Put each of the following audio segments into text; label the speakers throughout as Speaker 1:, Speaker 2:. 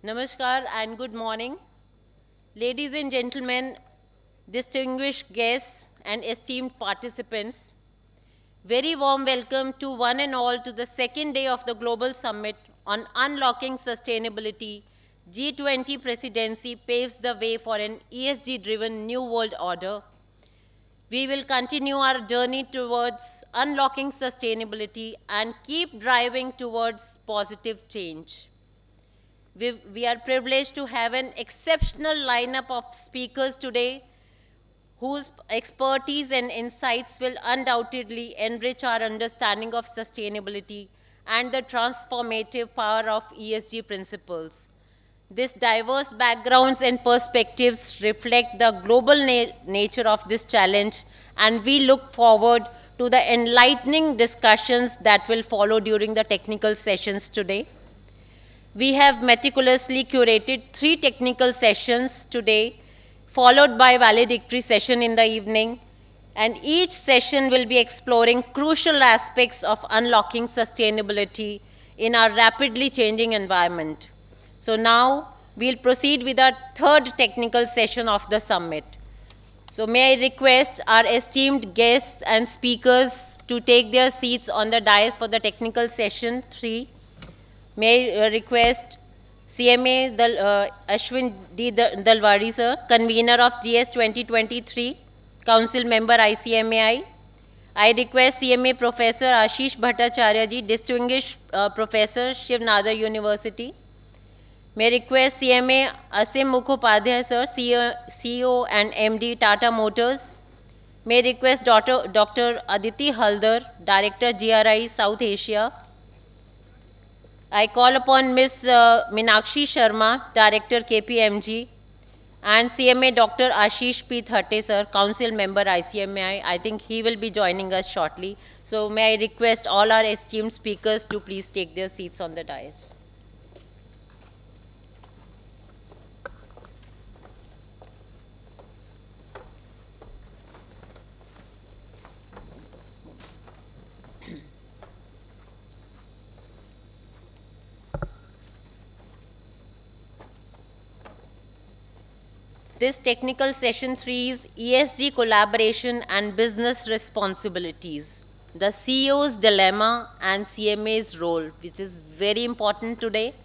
Speaker 1: Namaskar and good morning. Ladies and gentlemen, distinguished guests and esteemed participants, very warm welcome to one and all to the second day of the Global Summit on Unlocking Sustainability. G20 presidency paves the way for an ESG-driven new world order. We will continue our journey towards unlocking sustainability and keep driving towards positive change. We are privileged to have an exceptional lineup of speakers today whose expertise and insights will undoubtedly enrich our understanding of sustainability and the transformative power of ESG principles. These diverse backgrounds and perspectives reflect the global nature of this challenge, and we look forward to the enlightening discussions that will follow during the technical sessions today. We have meticulously curated 3 technical sessions today, followed by a valedictory session in the evening, and each session will be exploring crucial aspects of unlocking sustainability in our rapidly changing environment. So now we'll proceed with our third technical session of the summit. So may I request our esteemed guests and speakers to take their seats on the dais for the technical session 3. May I request CMA Ashwin D. Dalwadi, sir, convener of GS 2023, Council Member ICMAI. I request CMA Professor Ashish Bhattacharya ji, Distinguished Professor, Shiv Nadar University. May I request CMA Asim Mukhopadhyay, sir, CEO and MD Tata Motors. May I request Dr. Aditi Haldar, Director GRI South Asia. I call upon Ms. Minakshi Sharma, Director KPMG, and CMA Dr. Ashish P. Thate, sir, Council Member ICMAI. I think he will be joining us shortly. So may I request all our esteemed speakers to please take their seats on the dais. This technical session 3 is ESG collaboration and business responsibilities, the CEO's dilemma and CMA's role, which is very important today.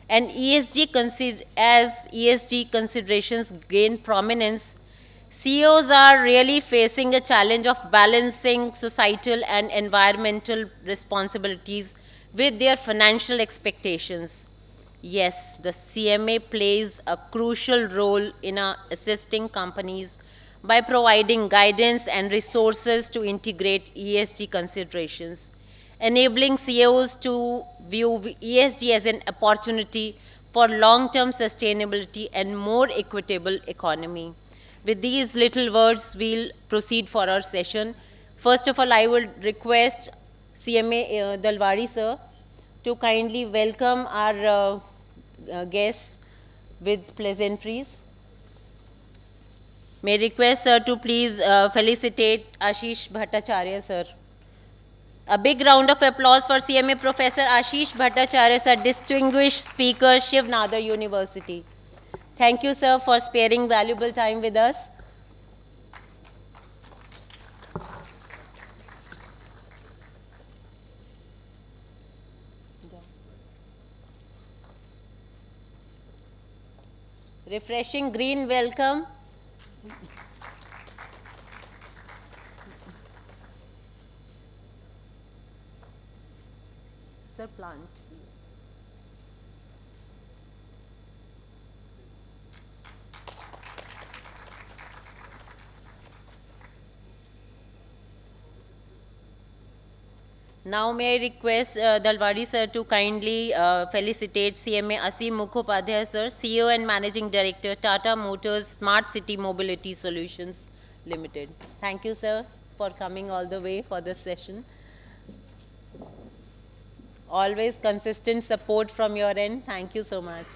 Speaker 1: And as ESG considerations gain prominence, CEOs are really facing a challenge of balancing societal and environmental responsibilities with their financial expectations. Yes, the CMA plays a crucial role in assisting companies by providing guidance and resources to integrate ESG considerations, enabling CEOs to view ESG as an opportunity for long-term sustainability and more equitable economy. With these little words, we'll proceed for our session. First of all, I would request CMA Dalwadi, sir, to kindly welcome our guests with pleasantries. May I request sir to please felicitate Ashish Bhattacharya, sir. A big round of applause for CMA Professor Ashish Bhattacharya, sir, distinguished speaker, Shiv Nadar University. Thank you, sir, for sparing valuable time with us. Refreshing green welcome. Sir, plant. Now may I request Dalwadi sir to kindly felicitate CMA Asim Mukhopadhyay sir, CEO and Managing Director, Tata Motors Smart City Mobility Solutions Limited. Thank you sir for coming all the way for this session. Always consistent support from your end. Thank you so much.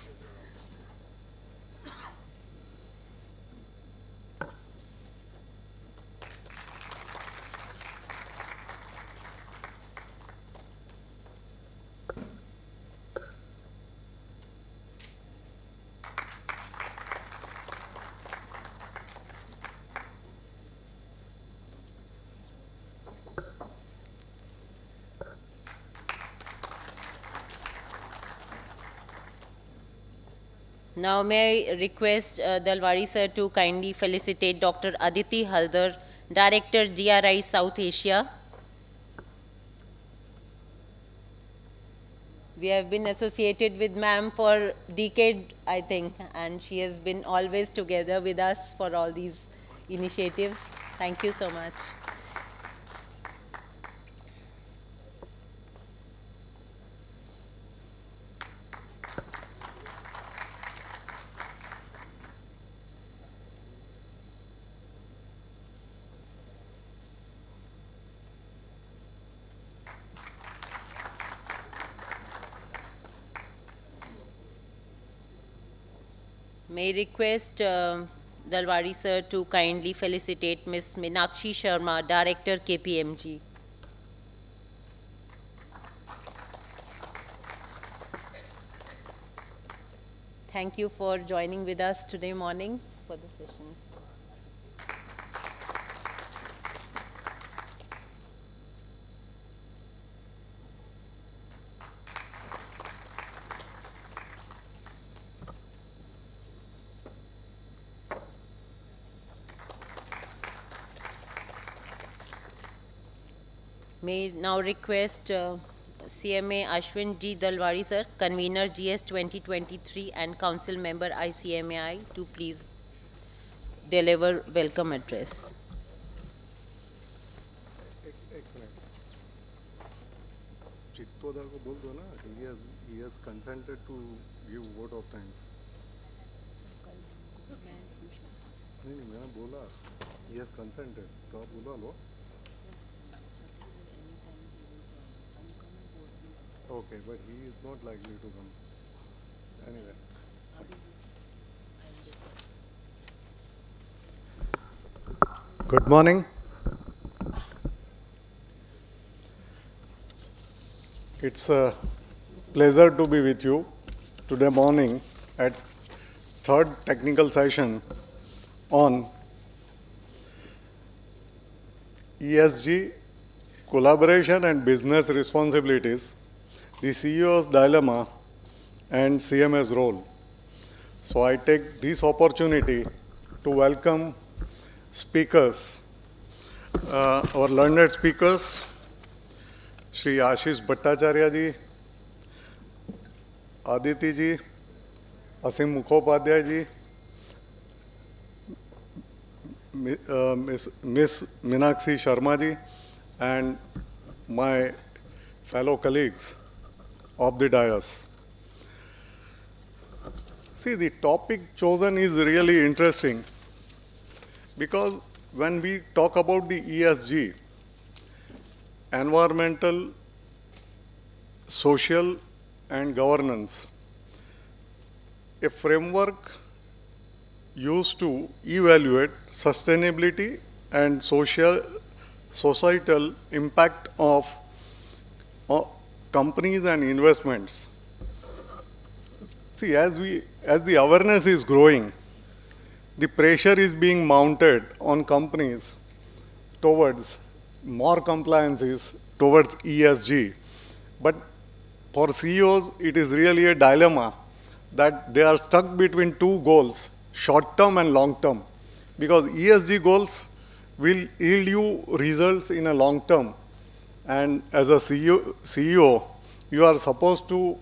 Speaker 1: Now may I request Dalwari sir to kindly felicitate Dr. Aditi Haldar, Director GRI South Asia. We have been associated with ma'am for decade, I think, and she has been always together with us for all these initiatives. Thank you so much. May I request Dalwari sir to kindly felicitate Ms. Meenakshi Sharma, Director KPMG. Thank you for joining with us today morning for the session. May now request CMA Ashwin G. Dalwari sir, Convener GS 2023 and Council Member ICMAI to please deliver welcome address.
Speaker 2: चित्तोदा को बोल दो ना, he has consented to give vote of thanks. नहीं मैंने बोला he has consented, तो आप बुला लो. Okay, but he is not likely to come. Anyway. Good morning. It's a pleasure to be with you today morning at third technical session on ESG, collaboration and business responsibilities, the CEO's dilemma and CMA's role. So I take this opportunity to welcome speakers, our learned speakers, Shri Ashish Bhattacharya ji, Aditi ji, Asim Mukhopadhyay ji, Miss Meenakshi Sharma ji, and my fellow colleagues of the dais. See, the topic chosen is really interesting because when we talk about the ESG, environmental, social and governance, a framework used to evaluate sustainability and societal impact of companies and investments. See, as the awareness is growing, the pressure is being mounted on companies towards more compliances towards ESG. But for CEOs, it is really a dilemma that they are stuck between two goals, short-term and long-term, because ESG goals will yield you results in a long term. And as a CEO, you are supposed to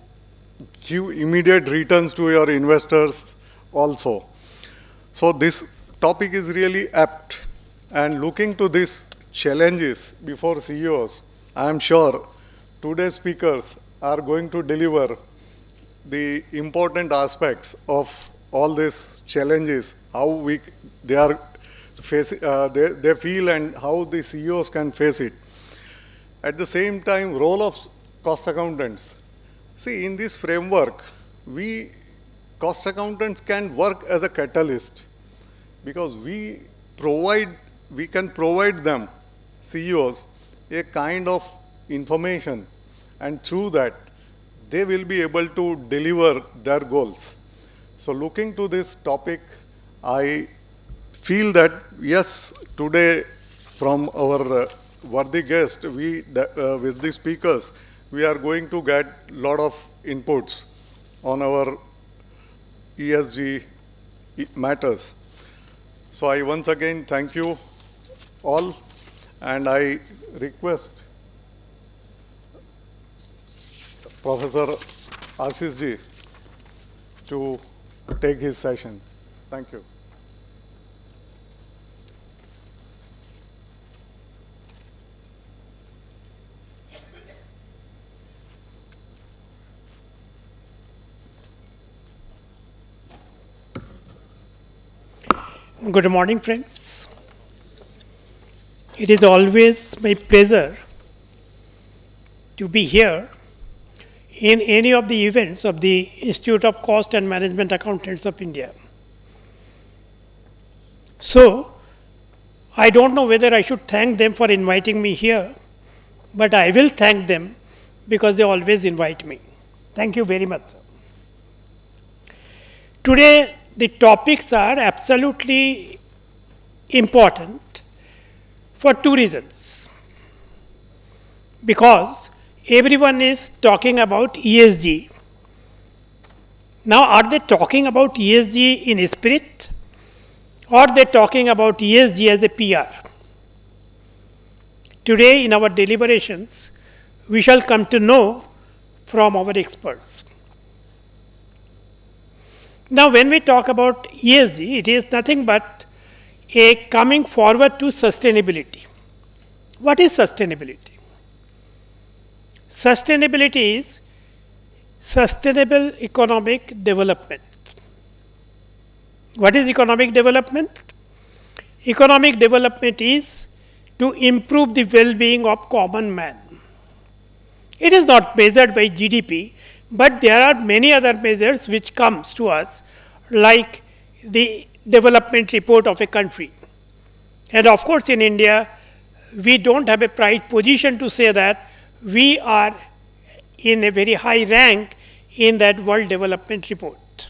Speaker 2: give immediate returns to your investors also. So this topic is really apt. And looking to these challenges before CEOs, I am sure today's speakers are going to deliver the important aspects of all these challenges, how they are facing, they feel and how the CEOs can face it. At the same time, role of cost accountants. See, in this framework, cost accountants can work as a catalyst because we can provide them, CEOs, a kind of information, and through that, they will be able to deliver their goals. So looking to this topic, I feel that, yes, today from our worthy guest, with the speakers, we are going to get a lot of inputs on our ESG matters. So I once again thank you all, and I request Professor Ashish ji to take his session. Thank you.
Speaker 3: Good morning, friends. It is always my pleasure to be here in any of the events of the Institute of Cost and Management Accountants of India. So, I don't know whether I should thank them for inviting me here, but I will thank them because they always invite me. Thank you very much, sir. Today, the topics are absolutely important for two reasons. Because everyone is talking about ESG. Now, are they talking about ESG in spirit, or are they talking about ESG as a PR? Today, in our deliberations, we shall come to know from our experts. Now, when we talk about ESG, it is nothing but a coming forward to sustainability. What is sustainability? Sustainability is sustainable economic development. What is economic development? Economic development is to improve the well-being of common man. It is not measured by GDP, but there are many other measures which comes to us, like the development report of a country. And of course, in India, we don't have a pride position to say that we are in a very high rank in that World Development Report.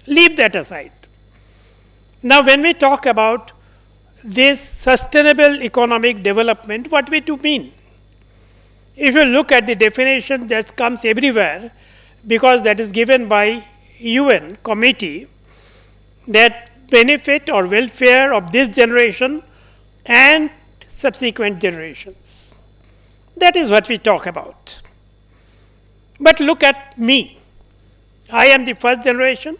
Speaker 3: Leave that aside. Now, when we talk about this sustainable economic development, what we do mean? If you look at the definition that comes everywhere, because that is given by UN committee, that benefit or welfare of this generation and subsequent generations. That is what we talk about. But look at me. I am the first generation.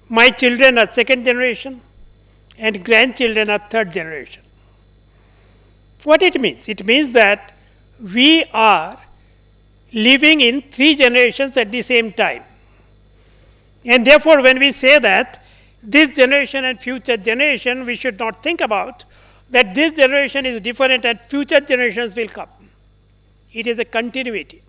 Speaker 3: My children are second generation, and grandchildren are third generation. What it means? It means that we are living in three generations at the same time. And therefore, when we say that this generation and future generation, we should not think about that this generation is different and future generations will come. It is a continuity.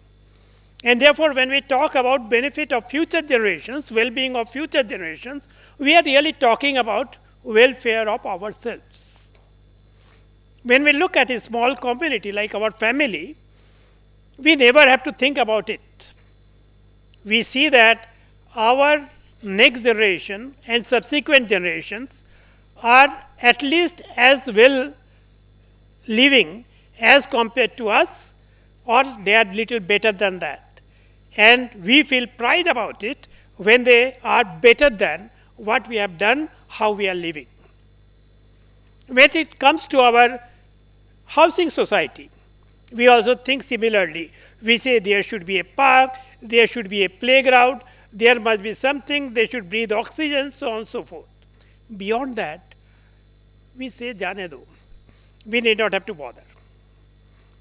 Speaker 3: And therefore, when we talk about benefit of future generations, well-being of future generations, we are really talking about welfare of ourselves. When we look at a small community like our family, we never have to think about it. We see that our next generation and subsequent generations are at least as well living as compared to us, or they are little better than that. And we feel pride about it when they are better than what we have done, how we are living. When it comes to our housing society, we also think similarly. We say there should be a park, there should be a playground, there must be something, they should breathe oxygen, so on and so forth. Beyond that, we say, Jane do. We need not have to bother.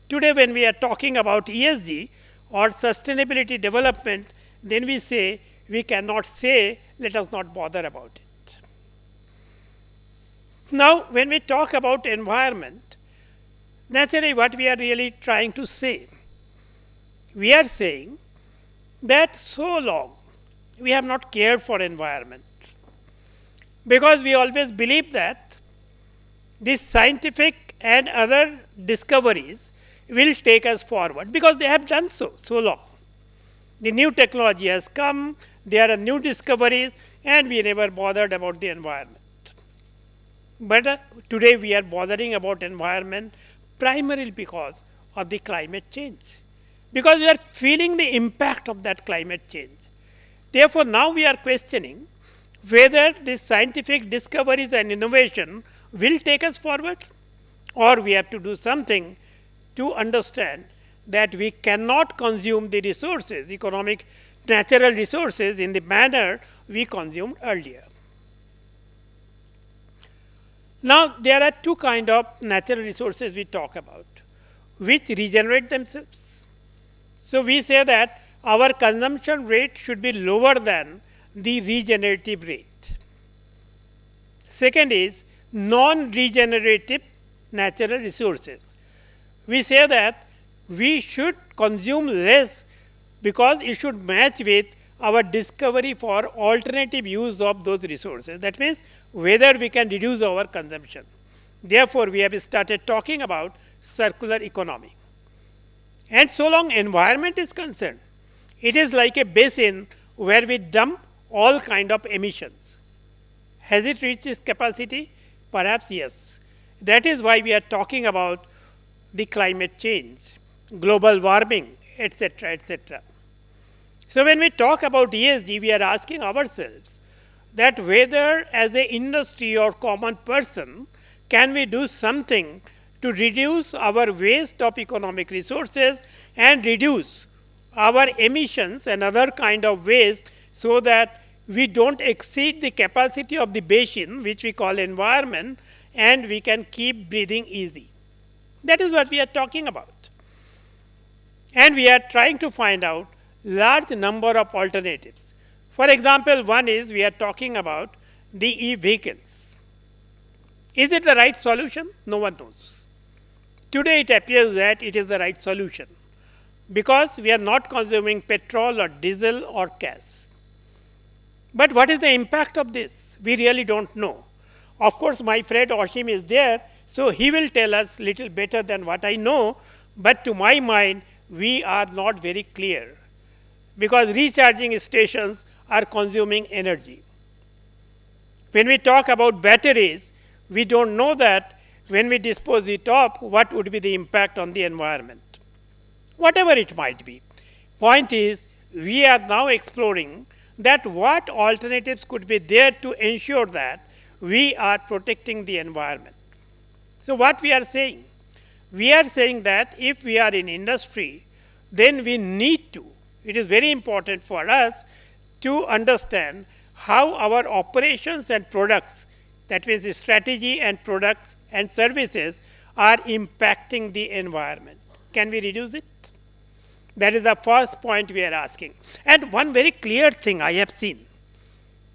Speaker 3: Today, when we are talking about ESG or sustainability development, then we say, we cannot say, let us not bother about it. Now, when we talk about environment, naturally, what we are really trying to say, we are saying that so long we have not cared for environment, because we always believe that these scientific and other discoveries will take us forward, because they have done so long. The new technology has come, there are new discoveries, and we never bothered about the environment. But today we are bothering about environment primarily because of the climate change. Because we are feeling the impact of that climate change. Therefore, now we are questioning whether these scientific discoveries and innovation will take us forward, or we have to do something to understand that we cannot consume the resources, economic natural resources, in the manner we consumed earlier. Now, there are two kinds of natural resources we talk about, which regenerate themselves. So, we say that our consumption rate should be lower than the regenerative rate. Second is non-regenerative natural resources. We say that we should consume less because it should match with our discovery for alternative use of those resources. That means whether we can reduce our consumption. Therefore, we have started talking about circular economy. And so long environment is concerned, it is like a basin where we dump all kind of emissions. Has it reached its capacity? Perhaps yes. That is why we are talking about the climate change, global warming, etc., etc. So when we talk about ESG, we are asking ourselves that whether as an industry or common person, can we do something to reduce our waste of economic resources and reduce our emissions and other kind of waste, so that we don't exceed the capacity of the basin, which we call environment, and we can keep breathing easy. That is what we are talking about. And we are trying to find out large number of alternatives. For example, one is we are talking about the e-vehicles. Is it the right solution? No one knows. Today it appears that it is the right solution, because we are not consuming petrol or diesel or gas. But what is the impact of this? We really don't know. Of course, my friend Oshim is there, so he will tell us little better than what I know, but to my mind, we are not very clear, because recharging stations are consuming energy. When we talk about batteries, we don't know that when we dispose it of, what would be the impact on the environment. Whatever it might be. Point is, we are now exploring that what alternatives could be there to ensure that we are protecting the environment. So what we are saying? We are saying that if we are in industry, then we need to, it is very important for us to understand how our operations and products, that means the strategy and products and services, are impacting the environment. Can we reduce it? That is the first point we are asking. And one very clear thing I have seen,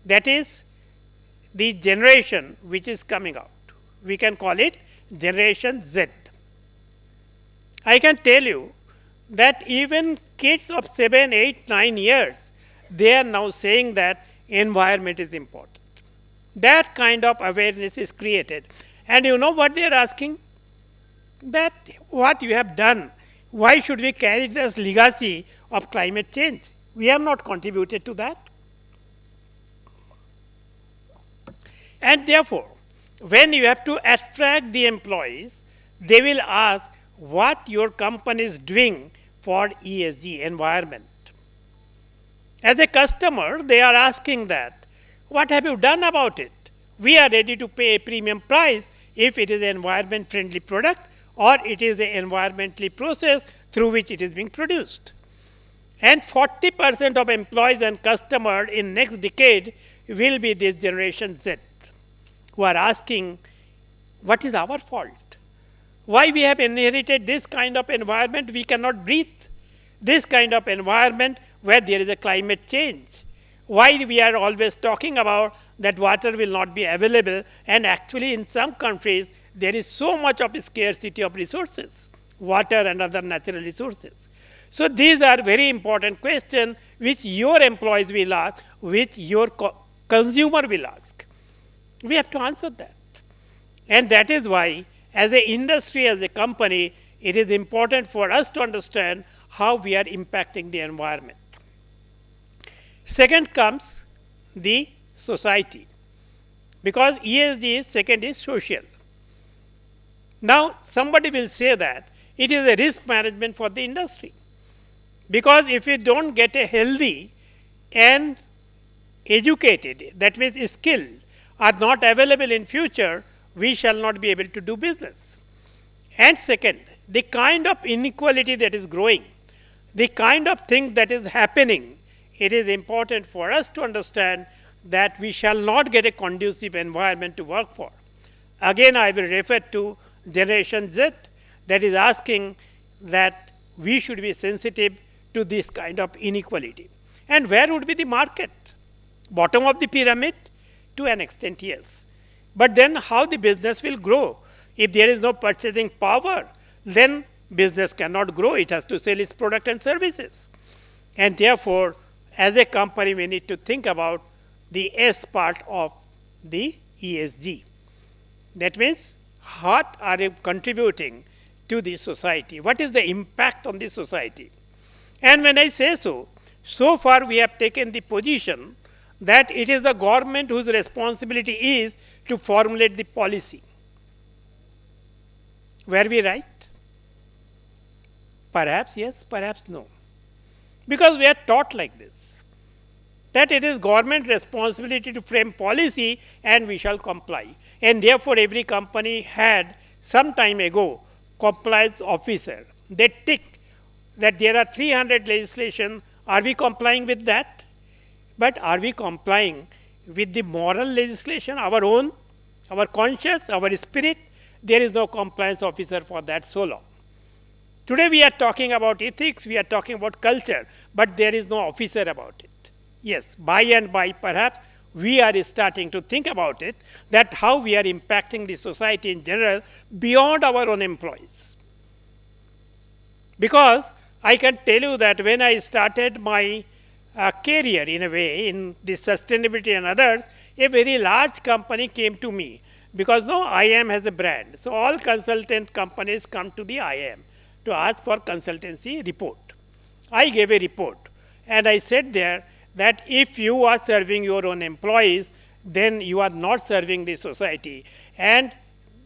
Speaker 3: that is the generation which is coming out. We can call it Generation Z. I can tell you that even kids of 7, 8, 9 years, they are now saying that environment is important. That kind of awareness is created. And you know what they are asking? That what you have done, why should we carry this legacy of climate change? We have not contributed to that. And therefore, when you have to attract the employees, they will ask what your company is doing for ESG, environment. As a customer, they are asking that, what have you done about it? We are ready to pay a premium price if it is an environment friendly product or it is the environmentally process through which it is being produced. And 40% of employees and customers in next decade will be this Generation Z, who are asking, what is our fault? Why we have inherited this kind of environment we cannot breathe? This kind of environment where there is a climate change. Why we are always talking about that water will not be available, and actually in some countries there is so much of a scarcity of resources, water and other natural resources. So these are very important questions which your employees will ask, which your consumer will ask. We have to answer that. And that is why as an industry, as a company, it is important for us to understand how we are impacting the environment. Second comes the society, because ESG is second is social. Now somebody will say that it is a risk management for the industry, because if you don't get a healthy and educated, that means skilled, are not available in future, we shall not be able to do business. And second, the kind of inequality that is growing, the kind of thing that is happening, it is important for us to understand that we shall not get a conducive environment to work for. Again, I will refer to Generation Z that is asking that we should be sensitive to this kind of inequality. And where would be the market? Bottom of the pyramid? To an extent, yes. But then how the business will grow? If there is no purchasing power, then business cannot grow. It has to sell its product and services. And therefore, as a company, we need to think about the S part of the ESG. That means, what are you contributing to the society? What is the impact on the society? And when I say so, so far we have taken the position that it is the government whose responsibility is to formulate the policy. Were we right? Perhaps yes, perhaps no. Because we are taught like this, that it is government responsibility to frame policy and we shall comply. And therefore, every company had some time ago compliance officer. They tick that there are 300 legislation. Are we complying with that? But are we complying with the moral legislation, our own, our conscience, our spirit? There is no compliance officer for that so long. Today we are talking about ethics, we are talking about culture, but there is no officer about it. Yes, by and by perhaps we are starting to think about it, that how we are impacting the society in general beyond our own employees. Because I can tell you that when I started my career in a way in the sustainability and others, a very large company came to me because no IIM has a brand. So all consultant companies come to the IIM to ask for consultancy report. I gave a report and I said there that if you are serving your own employees, then you are not serving the society. And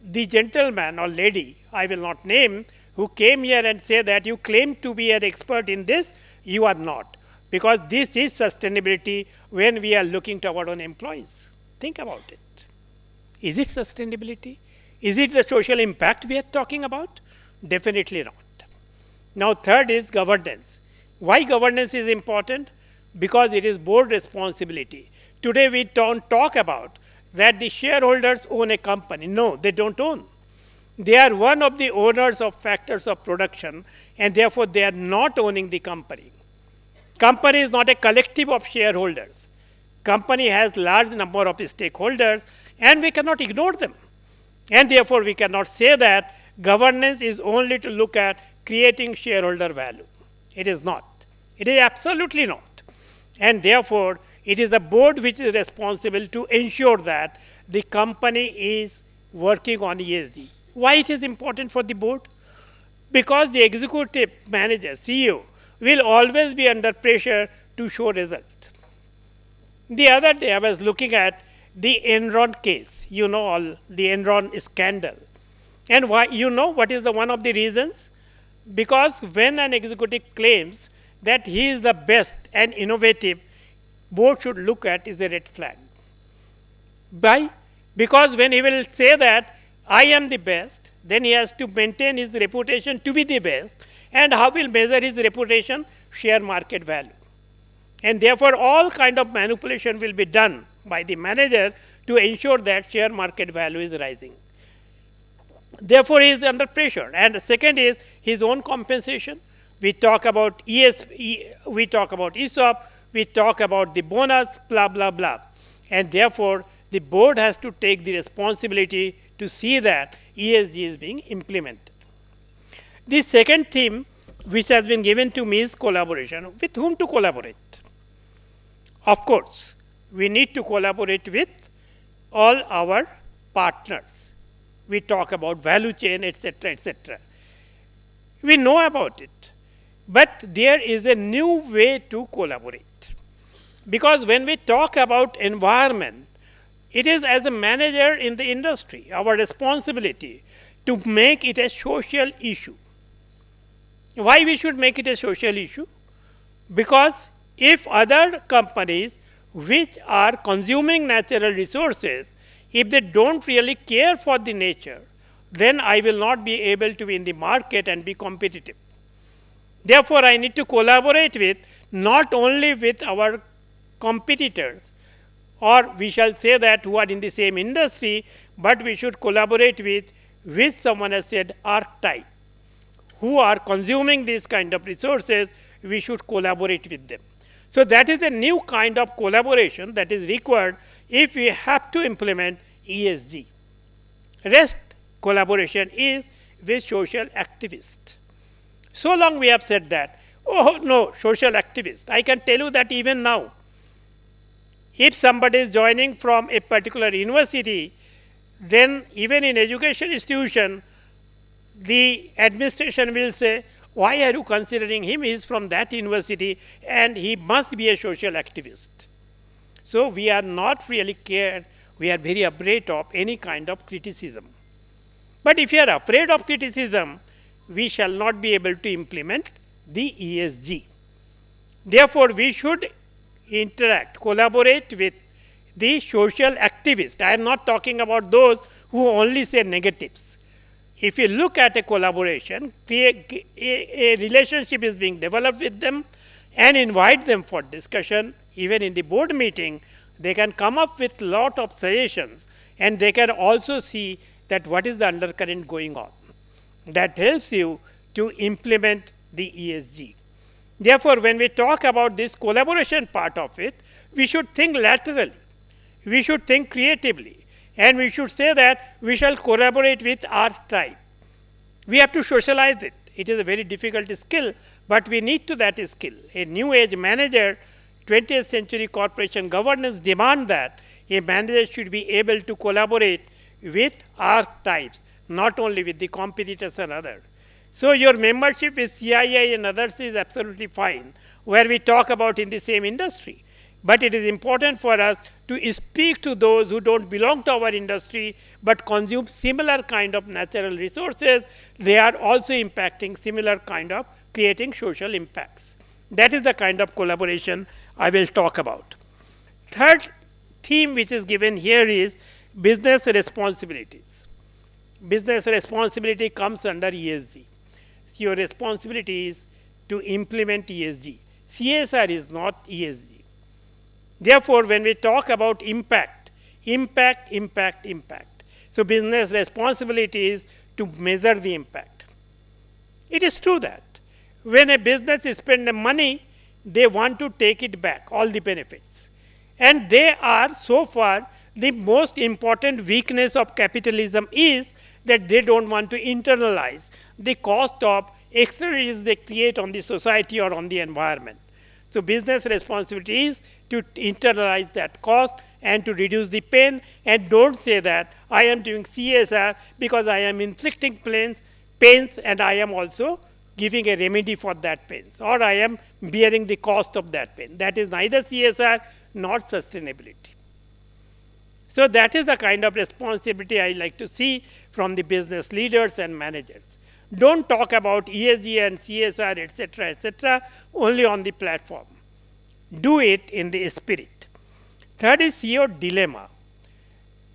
Speaker 3: the gentleman or lady, I will not name, who came here and said that you claim to be an expert in this, you are not. Because this is sustainability when we are looking to our own employees. Think about it. Is it sustainability? Is it the social impact we are talking about? Definitely not. Now, third is governance. Why governance is important? Because it is board responsibility. Today we don't talk about that the shareholders own a company. No, they don't own. They are one of the owners of factors of production and therefore they are not owning the company. Company is not a collective of shareholders. Company has large number of stakeholders and we cannot ignore them. And therefore we cannot say that governance is only to look at creating shareholder value. It is not. It is absolutely not. And therefore, it is the board which is responsible to ensure that the company is working on ESG. Why it is important for the board? Because the executive manager, CEO, will always be under pressure to show result. The other day I was looking at the Enron case, all the Enron scandal. And why, what is the one of the reasons? Because when an executive claims that he is the best and innovative, board should look at is a red flag. Why? Because when he will say that I am the best, then he has to maintain his reputation to be the best. And how will measure his reputation? Share market value. And therefore, all kind of manipulation will be done by the manager to ensure that share market value is rising. Therefore, he is under pressure. And second is his own compensation. We talk about we talk about ESOP, we talk about the bonus, blah, blah, blah. And therefore, the board has to take the responsibility to see that ESG is being implemented. The second theme which has been given to me is collaboration. With whom to collaborate? Of course, we need to collaborate with all our partners. We talk about value chain, etc., etc. We know about it. But there is a new way to collaborate. Because when we talk about environment, it is as a manager in the industry, our responsibility to make it a social issue. Why we should make it a social issue? Because if other companies which are consuming natural resources, if they don't really care for the nature, then I will not be able to be in the market and be competitive. Therefore, I need to collaborate with not only with our competitors, or we shall say that who are in the same industry, but we should collaborate with which someone has said archetype, who are consuming these kind of resources, we should collaborate with them. So that is a new kind of collaboration that is required if we have to implement ESG. Rest collaboration is with social activists. So long we have said that, oh no, social activist. I can tell you that even now, if somebody is joining from a particular university, then even in education institution, the administration will say, why are you considering him? He is from that university and he must be a social activist. So we are not really cared, we are very afraid of any kind of criticism. But if you are afraid of criticism, we shall not be able to implement the ESG. Therefore, we should interact, collaborate with the social activists. I am not talking about those who only say negatives. If you look at a collaboration, a relationship is being developed with them and invite them for discussion, even in the board meeting, they can come up with lot of suggestions and they can also see that what is the undercurrent going on. That helps you to implement the ESG. Therefore, when we talk about this collaboration part of it, we should think laterally, we should think creatively, and we should say that we shall collaborate with our tribe. We have to socialize it. It is a very difficult skill, but we need to that skill. A new age manager, 20th century corporation governance demand that a manager should be able to collaborate with archetypes, not only with the competitors and others. So your membership with CII and others is absolutely fine, where we talk about in the same industry. But it is important for us to speak to those who don't belong to our industry, but consume similar kind of natural resources. They are also impacting similar kind of creating social impacts. That is the kind of collaboration I will talk about. Third theme which is given here is business responsibilities. Business responsibility comes under ESG. So your responsibility is to implement ESG. CSR is not ESG. Therefore, when we talk about impact. So business responsibility is to measure the impact. It is true that when a business spends the money, they want to take it back, all the benefits. And they are so far the most important weakness of capitalism is that they don't want to internalize the cost of externalities they create on the society or on the environment. So business responsibility is to internalize that cost and to reduce the pain, and don't say that I am doing CSR because I am inflicting pains and I am also giving a remedy for that pains, or I am bearing the cost of that pain. That is neither CSR nor sustainability. So that is the kind of responsibility I like to see from the business leaders and managers. Don't talk about ESG and CSR, etc., only on the platform. Do it in the spirit. Third is CEO dilemma.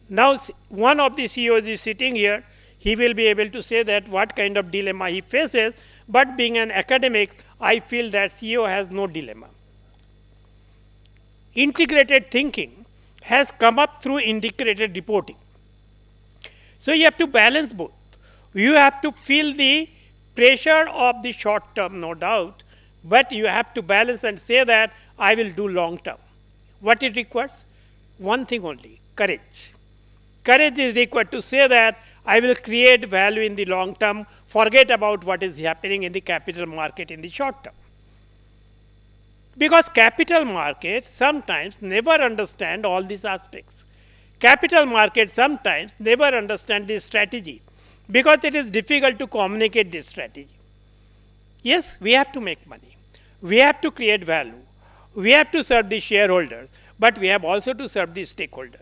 Speaker 3: Now, one of the CEOs is sitting here. He will be able to say that what kind of dilemma he faces, but being an academic, I feel that CEO has no dilemma. Integrated thinking has come up through integrated reporting. So you have to balance both. You have to feel the pressure of the short term, no doubt, but you have to balance and say that I will do long term. What it requires? One thing only, courage. Courage is required to say that I will create value in the long term, forget about what is happening in the capital market in the short term. Because capital markets sometimes never understand all these aspects. Capital markets sometimes never understand this strategy because it is difficult to communicate this strategy. Yes, we have to make money. We have to create value. We have to serve the shareholders, but we have also to serve the stakeholders.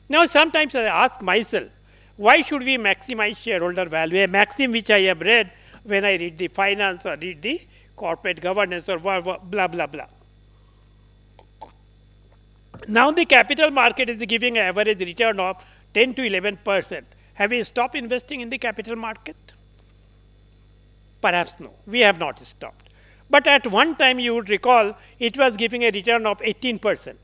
Speaker 3: Now, sometimes I ask myself, why should we maximize shareholder value? A maxim which I have read when I read the finance or read the corporate governance or blah, blah, blah. Now the capital market is giving an average return of 10 to 11%. Have we stopped investing in the capital market? Perhaps no, we have not stopped. But at one time you would recall it was giving a return of 18%.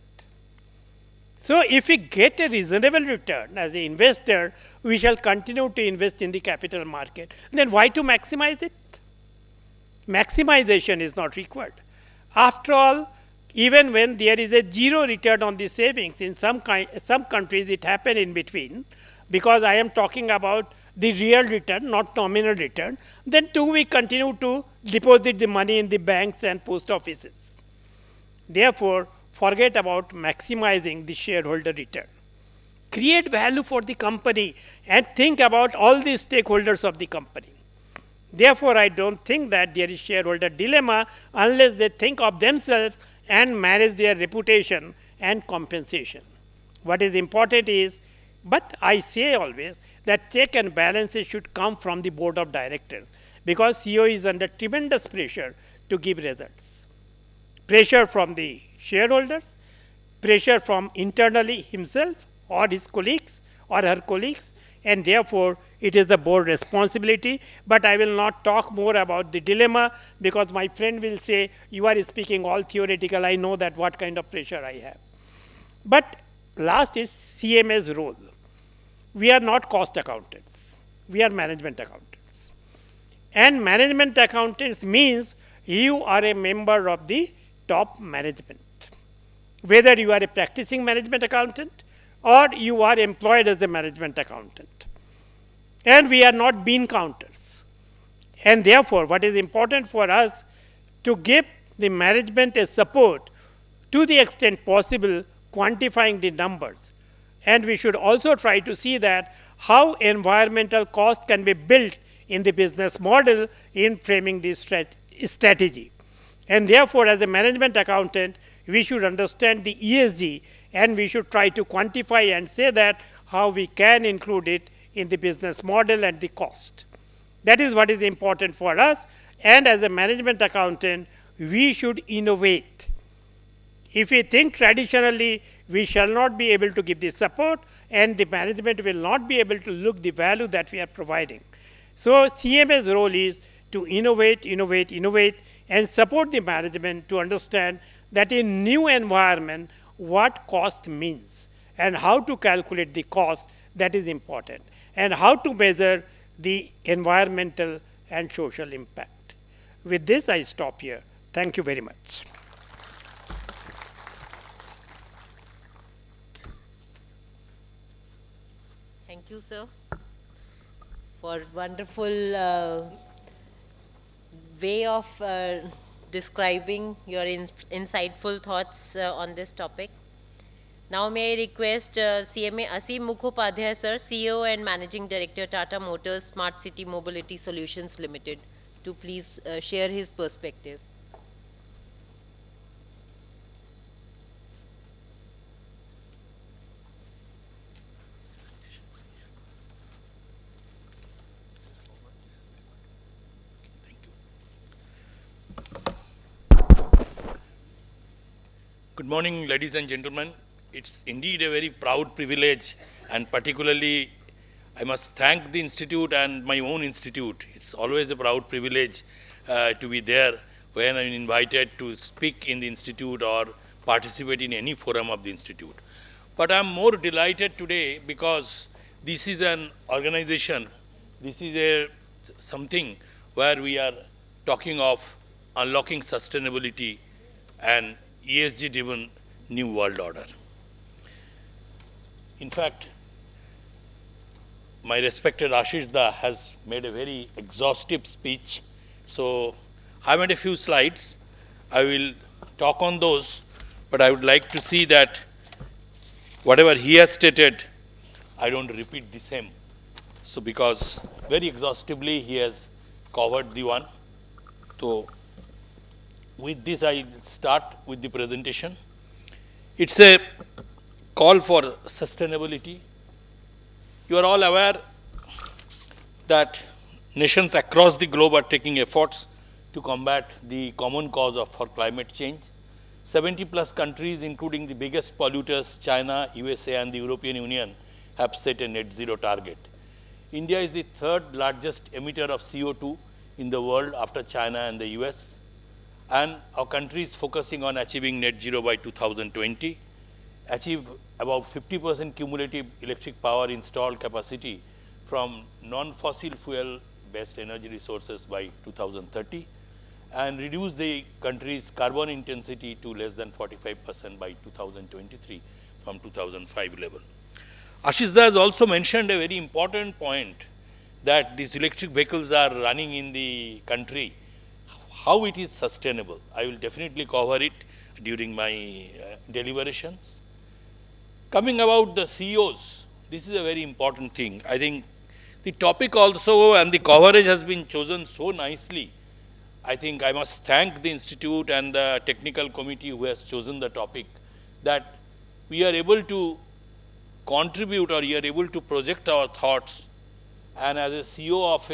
Speaker 3: So if we get a reasonable return as an investor, we shall continue to invest in the capital market. Then why to maximize it? Maximization is not required. After all, even when there is a zero return on the savings, in some countries it happen in between, because I am talking about the real return, not nominal return, then too we continue to deposit the money in the banks and post offices. Therefore, forget about maximizing the shareholder return. Create value for the company and think about all the stakeholders of the company. Therefore, I don't think that there is shareholder dilemma unless they think of themselves and manage their reputation and compensation. What is important is, but I say always that check and balances should come from the board of directors, because CEO is under tremendous pressure to give results. Pressure from the shareholders, pressure from internally himself or his colleagues or her colleagues, and therefore it is the board responsibility. But I will not talk more about the dilemma, because my friend will say, you are speaking all theoretical, I know that what kind of pressure I have. But last is CMA's role. We are not cost accountants, we are management accountants. And management accountants means you are a member of the top management. Whether you are a practicing management accountant or you are employed as a management accountant. And we are not bean counters. And therefore, what is important for us to give the management a support to the extent possible, quantifying the numbers. And we should also try to see that how environmental cost can be built in the business model in framing this strategy. And therefore, as a management accountant, we should understand the ESG, and we should try to quantify and say that how we can include it in the business model and the cost. That is what is important for us. And as a management accountant, we should innovate. If we think traditionally, we shall not be able to give the support, and the management will not be able to look the value that we are providing. So CMA's role is to innovate, and support the management to understand that in new environment, what cost means and how to calculate the cost, that is important, and how to measure the environmental and social impact. With this, I stop here. Thank you very much.
Speaker 1: Thank you, sir, for wonderful way of describing your insightful thoughts on this topic. Now may I request CMA Aseem Mukhopadhyay, sir, CEO and Managing Director, Tata Motors Smart City Mobility Solutions Limited, to please share his perspective.
Speaker 4: Good morning, ladies and gentlemen. It's indeed a very proud privilege, and particularly I must thank the Institute and my own institute. It's always a proud privilege to be there when I'm invited to speak in the Institute or participate in any forum of the Institute. But I'm more delighted today because this is an organization, this is something where we are talking of unlocking sustainability and ESG-driven new world order. In fact, my respected Ashish Da has made a very exhaustive speech. So I made a few slides. I will talk on those, but I would like to see that whatever he has stated, I don't repeat the same. So because very exhaustively he has covered the one. So with this, I start with the presentation. It's a call for sustainability. You are all aware that nations across the globe are taking efforts to combat the common cause for climate change. 70 plus countries, including the biggest polluters, China, USA, and the European Union, have set a net zero target. India is the third largest emitter of CO2 in the world after China and the US. And our country is focusing on achieving net zero by 2020, achieve about 50% cumulative electric power installed capacity from non-fossil fuel based energy resources by 2030, and reduce the country's carbon intensity to less than 45% by 2023 from 2005 level. Ashish has also mentioned a very important point, that these electric vehicles are running in the country, how it is sustainable. I will definitely cover it during my deliberations. Coming about the CEOs, this is a very important thing. I think the topic also and the coverage has been chosen so nicely. I think I must thank the Institute and the technical committee who has chosen the topic, that we are able to contribute, or we are able to project our thoughts. And as a CEO of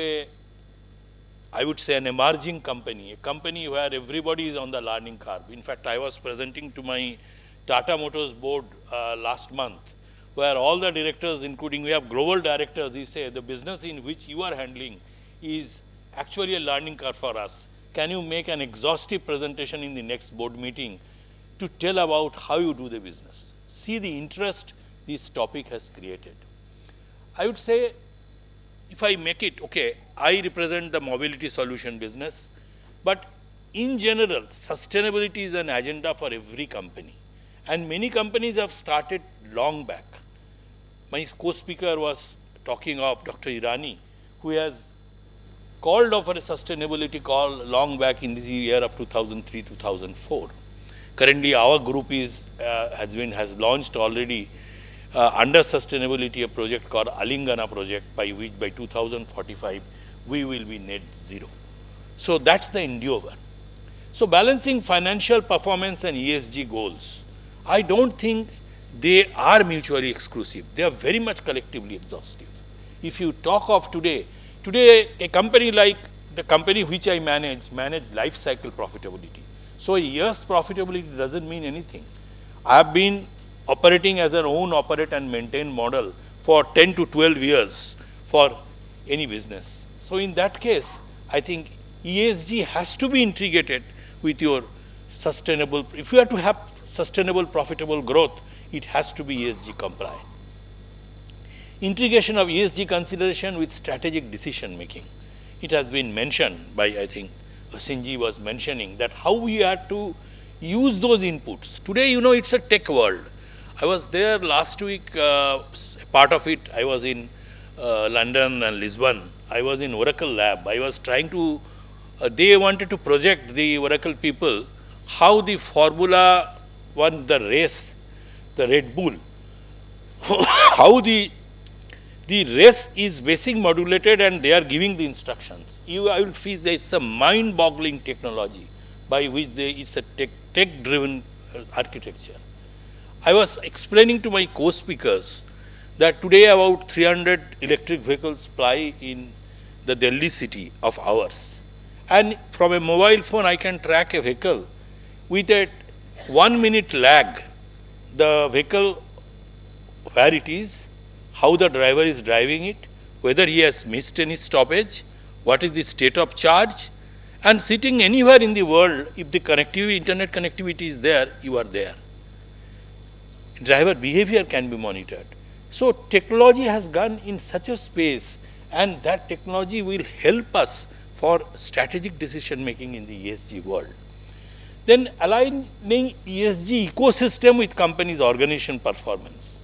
Speaker 4: I would say an emerging company, a company where everybody is on the learning curve. In fact, I was presenting to my Tata Motors board last month, where all the directors, including we have global directors, they say the business in which you are handling is actually a learning curve for us. Can you make an exhaustive presentation in the next board meeting to tell about how you do the business? See the interest this topic has created. I would say, if I make it, okay, I represent the mobility solution business, but in general, sustainability is an agenda for every company. And many companies have started long back. My co-speaker was talking of Dr. Irani, who has called off a sustainability call long back in the year of 2003-2004. Currently, our group has launched already under sustainability a project called Alingana project, by which by 2045 we will be net zero. So that's the endeavor. So balancing financial performance and ESG goals, I don't think they are mutually exclusive. They are very much collectively exhaustive. If you talk of today a company like the company which I manage life cycle profitability. So a year's profitability doesn't mean anything. I have been operating as an own operate and maintain model for 10 to 12 years for any business. So in that case, I think ESG has to be integrated with your sustainable, if you are to have sustainable profitable growth, it has to be ESG compliant. Integration of ESG consideration with strategic decision making. It has been mentioned by, I think, Asinji was mentioning that how we have to use those inputs. Today, it's a tech world. I was there last week, part of it, I was in London and Lisbon. I was in Oracle lab. I was trying to, they wanted to project the Oracle people, how the Formula One, the race, the Red Bull, how the race is basic modulated and they are giving the instructions. I will feel that it's a mind-boggling technology by which it's a tech-driven architecture. I was explaining to my co-speakers that today about 300 electric vehicles ply in the Delhi city of ours. And from a mobile phone, I can track a vehicle with a 1 minute lag, the vehicle, where it is, how the driver is driving it, whether he has missed any stoppage, what is the state of charge, and sitting anywhere in the world, if the internet connectivity is there, you are there. Driver behavior can be monitored. So technology has gone in such a space, and that technology will help us for strategic decision making in the ESG world. Then aligning ESG ecosystem with companies' organization performance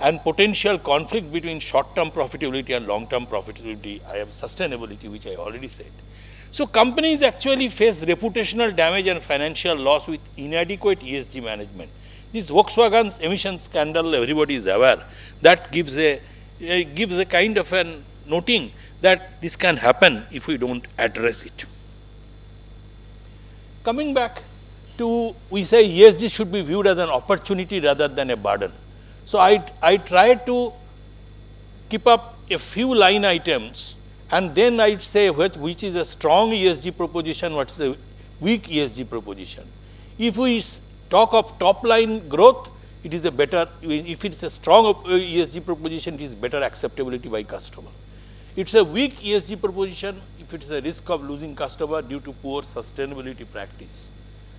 Speaker 4: and potential conflict between short-term profitability and long-term profitability, I have sustainability, which I already said. So companies actually face reputational damage and financial loss with inadequate ESG management. This Volkswagen's emission scandal, everybody is aware, that gives a kind of an noting that this can happen if we don't address it. Coming back to, we say ESG should be viewed as an opportunity rather than a burden. So I try to keep up a few line items, and then I'd say which is a strong ESG proposition, what is a weak ESG proposition. If we talk of top line growth, it is a better, if it's a strong ESG proposition, it is better acceptability by customer. It's a weak ESG proposition if it is a risk of losing customer due to poor sustainability practice.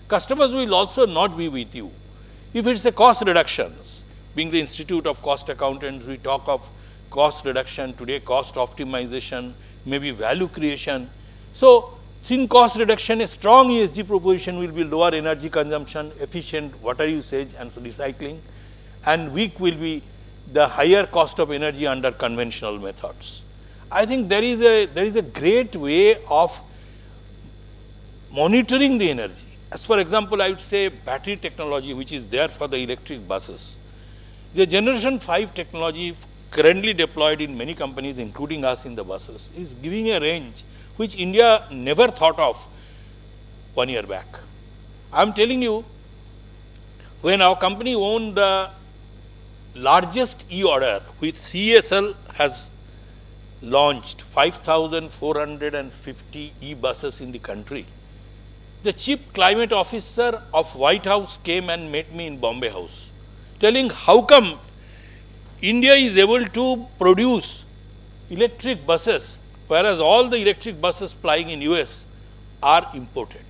Speaker 4: Customers will also not be with you. If it's a cost reductions, being the Institute of Cost Accountants, we talk of cost reduction, today cost optimization, maybe value creation. So, in cost reduction, a strong ESG proposition will be lower energy consumption, efficient water usage and recycling, and weak will be the higher cost of energy under conventional methods. I think there is a great way of monitoring the energy. As for example, I would say battery technology, which is there for the electric buses. The generation 5 technology currently deployed in many companies, including us in the buses, is giving a range which India never thought of 1 year back. I am telling you, when our company won the largest e-order, which CSL has launched 5,450 e-buses in the country, the chief climate officer of White House came and met me in Bombay House, telling how come India is able to produce electric buses, whereas all the electric buses flying in US are imported.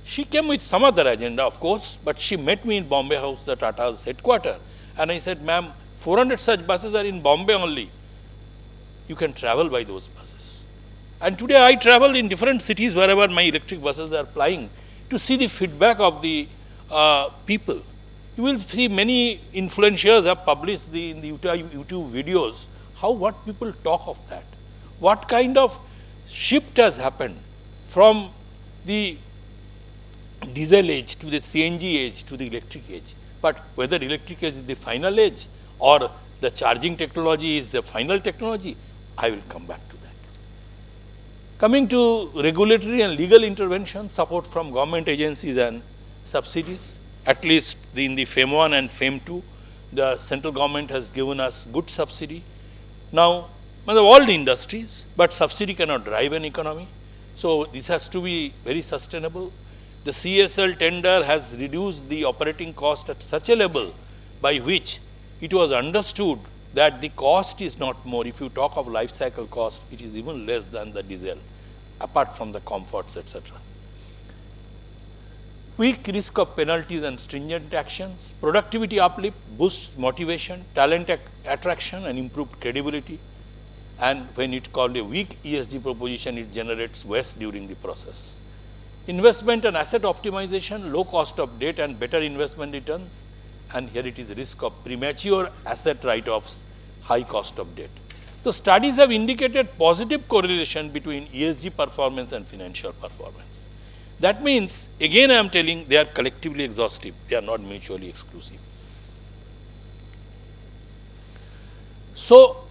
Speaker 4: She came with some other agenda, of course, but she met me in Bombay House, the Tata's headquarters, and I said, ma'am, 400 such buses are in Bombay only. You can travel by those buses. And today I travel in different cities wherever my electric buses are flying to see the feedback of the people. You will see many influencers have published in the YouTube videos what people talk of that. What kind of shift has happened from the diesel age to the CNG age to the electric age. But whether electric age is the final age or the charging technology is the final technology, I will come back to that. Coming to regulatory and legal intervention, support from government agencies and subsidies, at least in the FAME 1 and FAME 2, the central government has given us good subsidy. Now, all the industries, but subsidy cannot drive an economy. So, this has to be very sustainable. The CSL tender has reduced the operating cost at such a level by which it was understood that the cost is not more. If you talk of life cycle cost, it is even less than the diesel, apart from the comforts, etc. Weak risk of penalties and stringent actions, productivity uplift boosts motivation, talent attraction and improved credibility. And when it called a weak ESG proposition, it generates waste during the process. Investment and asset optimization, low cost of debt and better investment returns. And here it is risk of premature asset write-offs, high cost of debt. So studies have indicated positive correlation between ESG performance and financial performance. That means, again I am telling, they are collectively exhaustive, they are not mutually exclusive. So,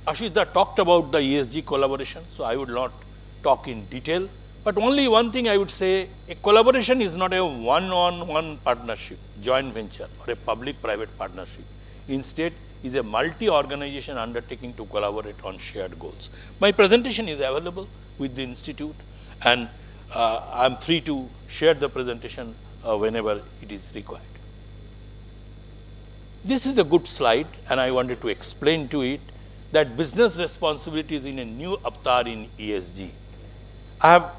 Speaker 4: Ashish talked about the ESG collaboration, so I would not talk in detail, but only one thing I would say, a collaboration is not a one-on-one partnership, joint venture or a public-private partnership. Instead, is a multi-organization undertaking to collaborate on shared goals. My presentation is available with the institute, and I am free to share the presentation whenever it is required. This is a good slide, and I wanted to explain to it that business responsibility is in a new avatar in ESG. I have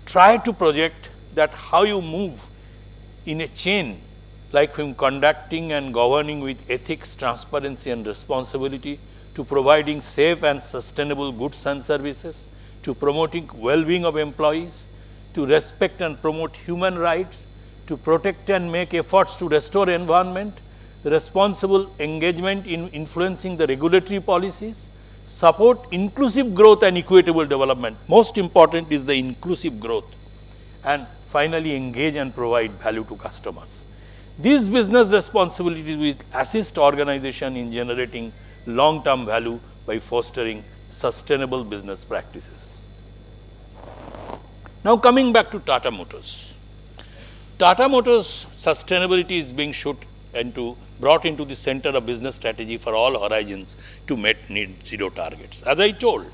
Speaker 4: tried to project that how you move in a chain, like from conducting and governing with ethics, transparency and responsibility, to providing safe and sustainable goods and services, to promoting well-being of employees, to respect and promote human rights, to protect and make efforts to restore environment, responsible engagement in influencing the regulatory policies, support inclusive growth and equitable development. Most important is the inclusive growth. And finally, engage and provide value to customers. These business responsibilities will assist organization in generating long-term value by fostering sustainable business practices. Now coming back to Tata Motors. Tata Motors sustainability is being brought into the center of business strategy for all horizons to meet net zero targets. As I told,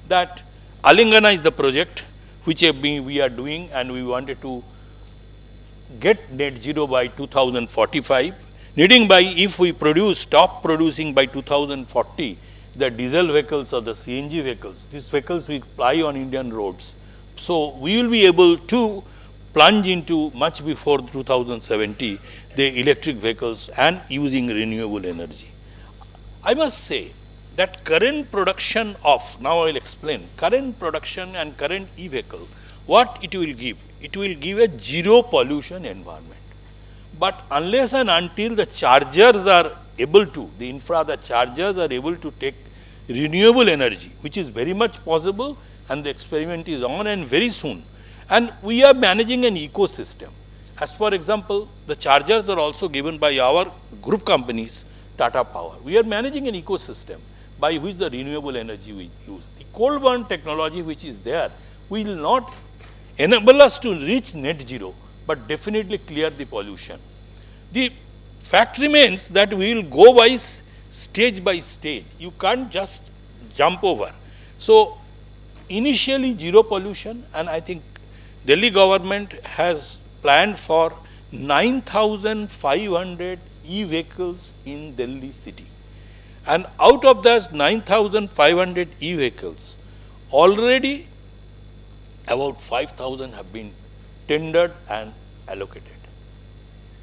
Speaker 4: that Alingana is the project which we are doing, and we wanted to get net zero by 2045, needing by, if we stop producing by 2040, the diesel vehicles or the CNG vehicles, these vehicles will ply on Indian roads. So we will be able to plunge into much before 2070 the electric vehicles and using renewable energy. I must say that current production of, now I will explain, current production and current e-vehicle, what it will give? It will give a zero pollution environment. But unless and until the chargers are able to, the chargers are able to take renewable energy, which is very much possible, and the experiment is on and very soon. And we are managing an ecosystem. As for example, the chargers are also given by our group companies, Tata Power. We are managing an ecosystem by which the renewable energy we use. The coal burn technology which is there will not enable us to reach net zero, but definitely clear the pollution. The fact remains that we will go by stage by stage. You can't just jump over. So initially zero pollution, and I think Delhi government has planned for 9,500 e-vehicles in Delhi city. And out of those 9,500 e-vehicles, already about 5,000 have been tendered and allocated.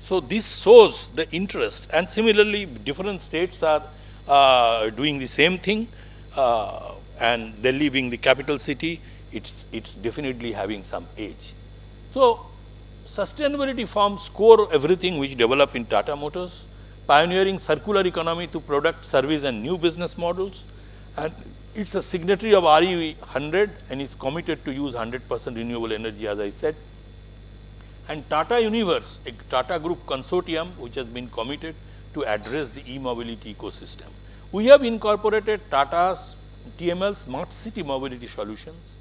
Speaker 4: So this shows the interest, and similarly different states are doing the same thing, and Delhi being the capital city, it's definitely having some edge. So sustainability forms core everything which develop in Tata Motors, pioneering circular economy to product, service and new business models, and it's a signatory of RE 100 and is committed to use 100% renewable energy, as I said. And Tata Universe, a Tata Group consortium which has been committed to address the e-mobility ecosystem. We have incorporated Tata's TML Smart City Mobility Solutions,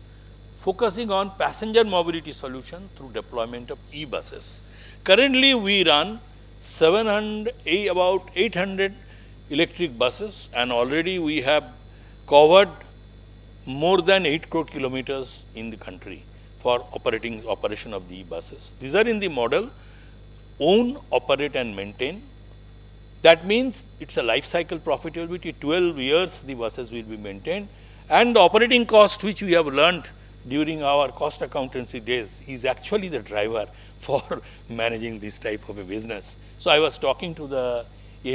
Speaker 4: focusing on passenger mobility solution through deployment of e-buses. Currently, we run about 800 electric buses, and already we have covered more than 8 crore kilometers in the country for operation of the e-buses. These are in the model own, operate and maintain. That means it's a life cycle profitability. 12 years the buses will be maintained, and the operating cost which we have learned during our cost accountancy days is actually the driver for managing this type of a business. So I was talking to the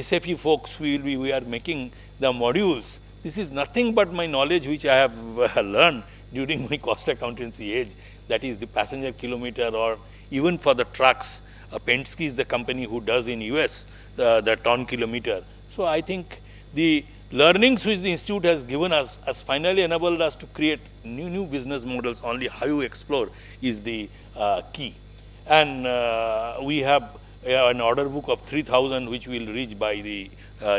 Speaker 4: SAP folks, we are making the modules. This is nothing but my knowledge which I have learned during my cost accountancy age, that is the passenger kilometer, or even for the trucks. Penske is the company who does in US the ton kilometer. So I think the learnings which the institute has given us has finally enabled us to create new business models. Only how you explore is the key. And we have an order book of 3,000 which will reach by the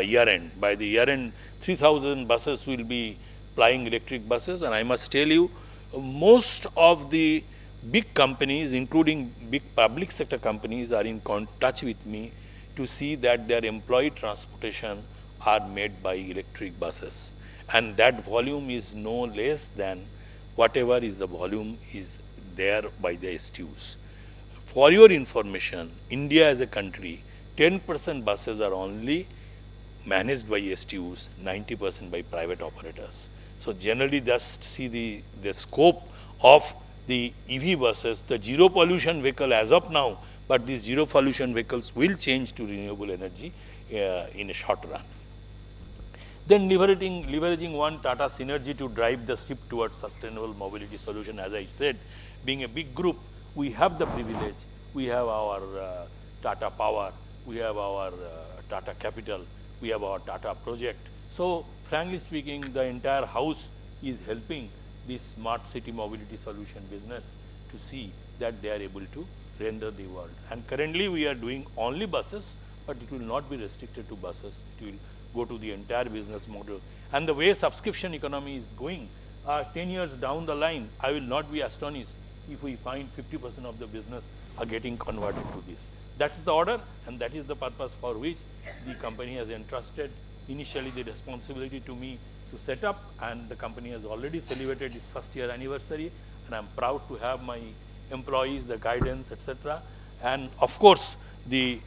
Speaker 4: year end. By the year end, 3,000 buses will be flying electric buses. And I must tell you, most of the big companies, including big public sector companies, are in touch with me to see that their employee transportation are made by electric buses. And that volume is no less than whatever is the volume is there by the STUs. For your information, India as a country, 10% buses are only managed by STUs, 90% by private operators. So generally just see the scope of the EV buses, the zero pollution vehicle as of now, but these zero pollution vehicles will change to renewable energy in a short run. Then leveraging one Tata synergy to drive the shift towards sustainable mobility solution. As I said, being a big group, we have the privilege. We have our Tata Power, we have our Tata Capital, we have our Tata Project. So frankly speaking, the entire house is helping this smart city mobility solution business to see that they are able to render the world. And currently we are doing only buses, but it will not be restricted to buses. It will go to the entire business model. And the way subscription economy is going, 10 years down the line, I will not be astonished if we find 50% of the business are getting converted to this. That's the order, and that is the purpose for which the company has entrusted initially the responsibility to me to set up, and the company has already celebrated its first year anniversary. and I'm proud to have my employees, the guidance, etc. And of course, the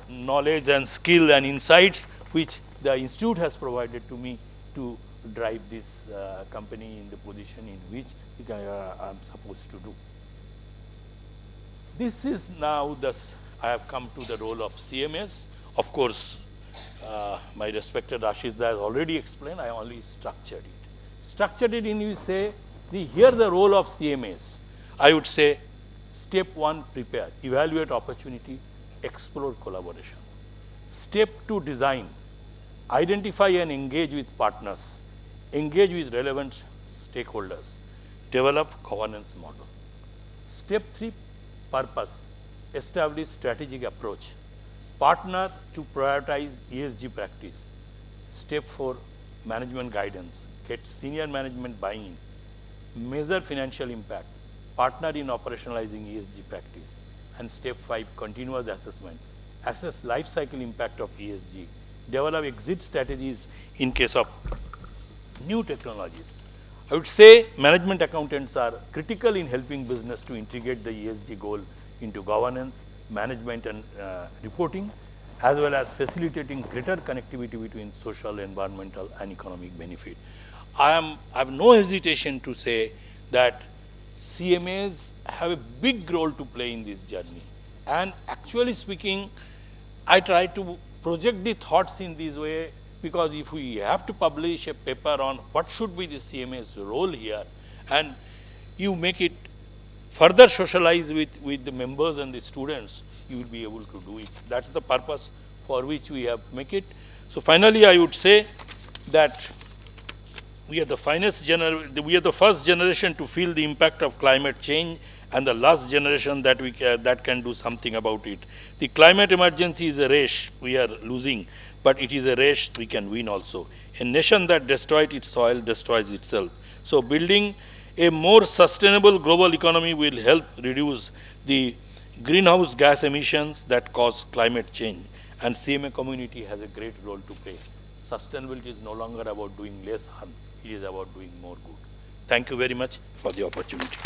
Speaker 4: knowledge and skill and insights which the institute has provided to me to drive this company in the position in which I'm supposed to do. This is now I have come to the role of CMS. Of course, my respected Ashish has already explained, I only structured it. Structured it in, you say, here the role of CMS. I would say, step 1, prepare, evaluate opportunity, explore collaboration. Step 2, design, identify and engage with partners, engage with relevant stakeholders, develop governance model. Step 3, purpose, establish strategic approach, partner to prioritize ESG practice. Step 4, management guidance, get senior management buy-in, measure financial impact, partner in operationalizing ESG practice. And step 5, continuous assessment, assess life cycle impact of ESG, develop exit strategies in case of new technologies. I would say management accountants are critical in helping business to integrate the ESG goal into governance, management and reporting, as well as facilitating greater connectivity between social, environmental and economic benefit. I have no hesitation to say that CMAs have a big role to play in this journey. And actually speaking, I try to project the thoughts in this way, because if we have to publish a paper on what should be the CMA's role here, and you make it further socialize with the members and the students, you will be able to do it. That's the purpose for which we have make it. So finally, I would say that we are the first generation to feel the impact of climate change, and the last generation that can do something about it. The climate emergency is a race we are losing, but it is a race we can win also. A nation that destroys its soil destroys itself. So building a more sustainable global economy will help reduce the greenhouse gas emissions that cause climate change, and CMA community has a great role to play. Sustainability is no longer about doing less harm, it is about doing more good. Thank you very much for the opportunity.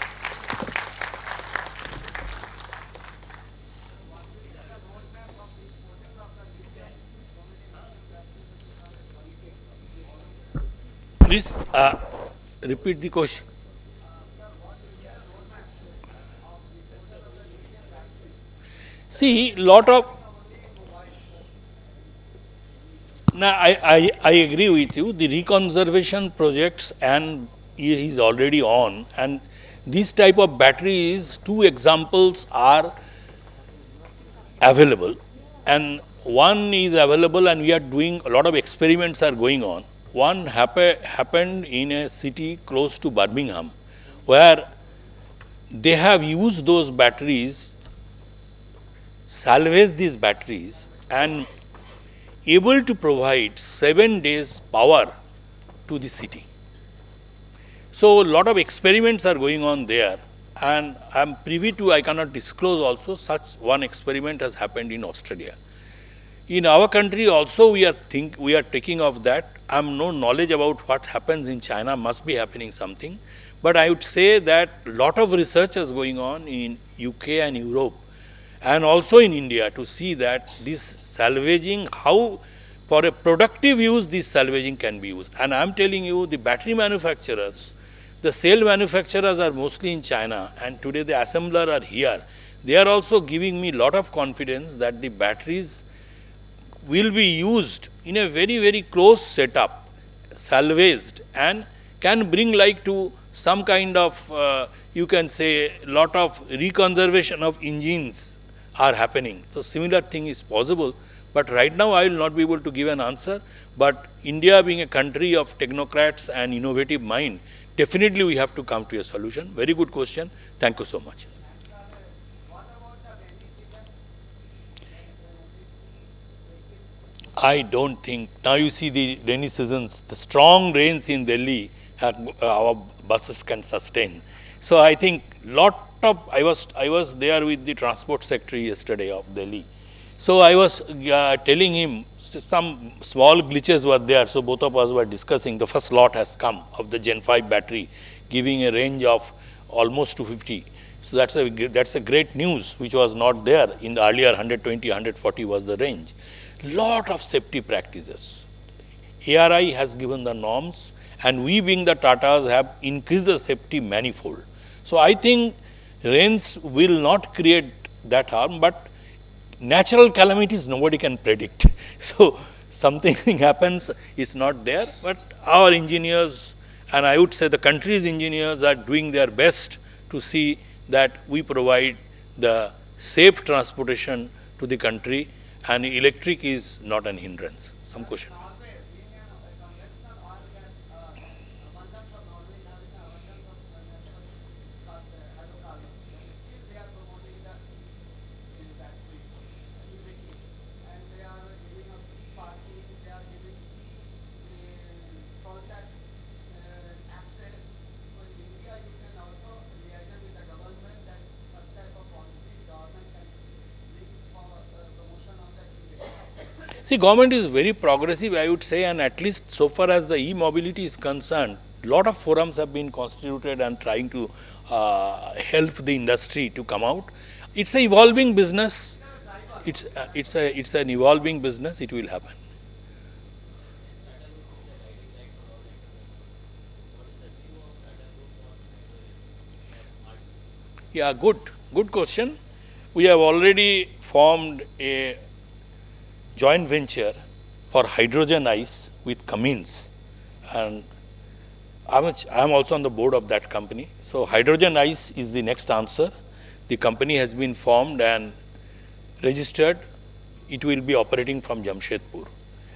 Speaker 4: Please repeat the question. See, lot of, now I agree with you, the reconservation projects and is already on, and this type of batteries, 2 examples are available, and one is available and we are doing, a lot of experiments are going on. One happened in a city close to Birmingham, where they have used those batteries, salvaged these batteries, and able to provide 7 days power to the city. So a lot of experiments are going on there, and I am privy to, I cannot disclose also, such one experiment has happened in Australia. In our country also we are taking of that. I have no knowledge about what happens in China, must be happening something. But I would say that lot of research is going on in UK and Europe and also in India to see that this salvaging, how for a productive use this salvaging can be used. And I am telling you, the battery manufacturers, the cell manufacturers are mostly in China, and today the assembler are here. They are also giving me lot of confidence that the batteries will be used in a very, very close setup, salvaged, and can bring like to some kind of, you can say, lot of reconservation of engines are happening. So similar thing is possible, but right now I will not be able to give an answer. But India being a country of technocrats and innovative mind, definitely we have to come to a solution. Very good question. Thank you so much. I don't think. Now you see the rainy seasons, the strong rains in Delhi, our buses can sustain. So I think I was there with the transport secretary yesterday of Delhi. So I was telling him some small glitches were there. So both of us were discussing. The first lot has come of the Gen 5 battery, giving a range of almost 250. So that's a great news, which was not there in the earlier 120, 140 was the range. Lot of safety practices. ARI has given the norms, and we being the Tatas have increased the safety manifold. So I think rains will not create that harm, but natural calamities nobody can predict. So something happens is not there, but our engineers, and I would say the country's engineers, are doing their best to see that we provide the safe transportation to the country, and electric is not an hindrance. Some question. See, government is very progressive, I would say, and at least so far as the e-mobility is concerned, lot of forums have been constituted and trying to help the industry to come out. It's an evolving business. It's an evolving business. It will happen. Yeah, good question. We have already formed a joint venture for hydrogen ice with Cummins, and I'm also on the board of that company. So hydrogen ice is the next answer. The company has been formed and registered. It will be operating from Jamshedpur.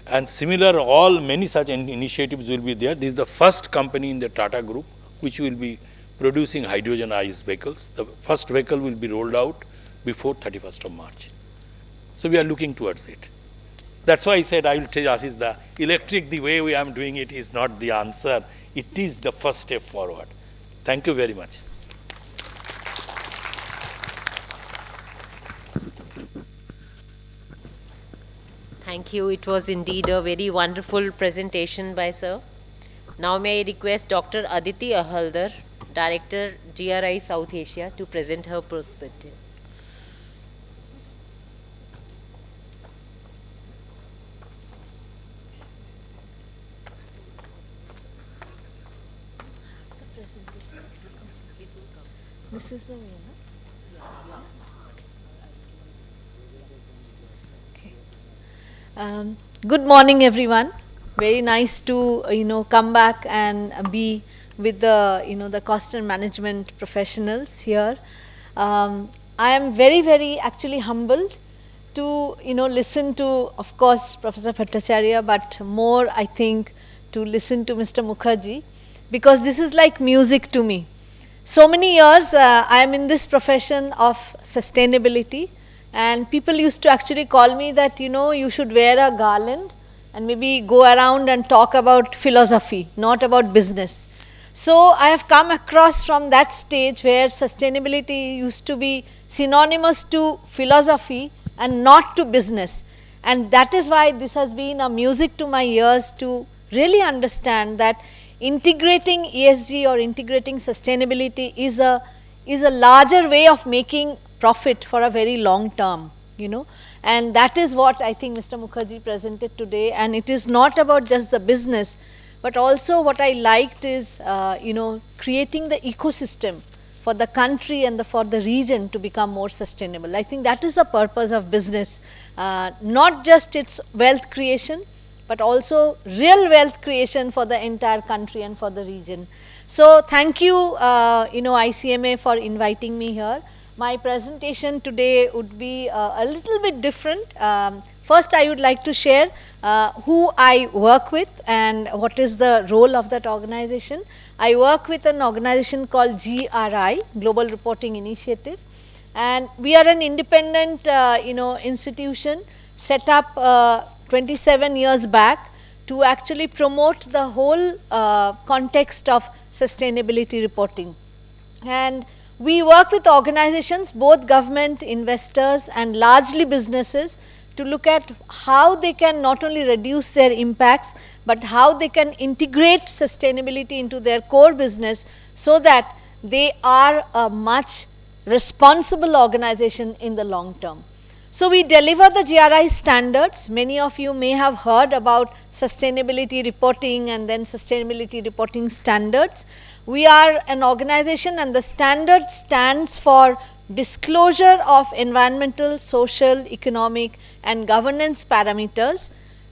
Speaker 4: And similar, many such initiatives will be there. This is the first company in the Tata Group which will be producing hydrogen ice vehicles. The first vehicle will be rolled out before 31st of March. So we are looking towards it. That's why I said I will tell Ashish, the electric, the way we am doing it is not the answer. It is the first step forward. Thank you very much.
Speaker 1: Thank you. It was indeed a very wonderful presentation by sir. Now may I request Dr. Aditi Ahaldar, Director, GRI South Asia, to present her perspective.
Speaker 5: This is the way, no? Okay. Good morning, everyone. Very nice to come back and be with the the cost and management professionals here. I am very actually humbled to listen to, of course, Professor Bhattacharya, but more I think to listen to Mr. Mukherjee, because this is like music to me. So many years I am in this profession of sustainability, and people used to actually call me that you should wear a garland and maybe go around and talk about philosophy, not about business. So I have come across from that stage where sustainability used to be synonymous to philosophy and not to business, and that is why this has been a music to my ears to really understand that integrating ESG or integrating sustainability is a larger way of making profit for a very long term, and that is what I think Mr. Mukherjee presented today. And it is not about just the business, but also what I liked is creating the ecosystem for the country and for the region to become more sustainable. I think that is the purpose of business, not just its wealth creation, but also real wealth creation for the entire country and for the region. So thank you, ICMA, for inviting me here. My presentation today would be a little bit different. First, I would like to share who I work with and what is the role of that organization. I work with an organization called GRI, Global Reporting Initiative, and we are an independent, institution set up 27 years back to actually promote the whole context of sustainability reporting. And we work with organizations, both government, investors, and largely businesses, to look at how they can not only reduce their impacts, but how they can integrate sustainability into their core business so that they are a much responsible organization in the long term. So we deliver the GRI standards. Many of you may have heard about sustainability reporting and then sustainability reporting standards. We are an organization and the standard stands for disclosure of environmental, social, economic and governance parameters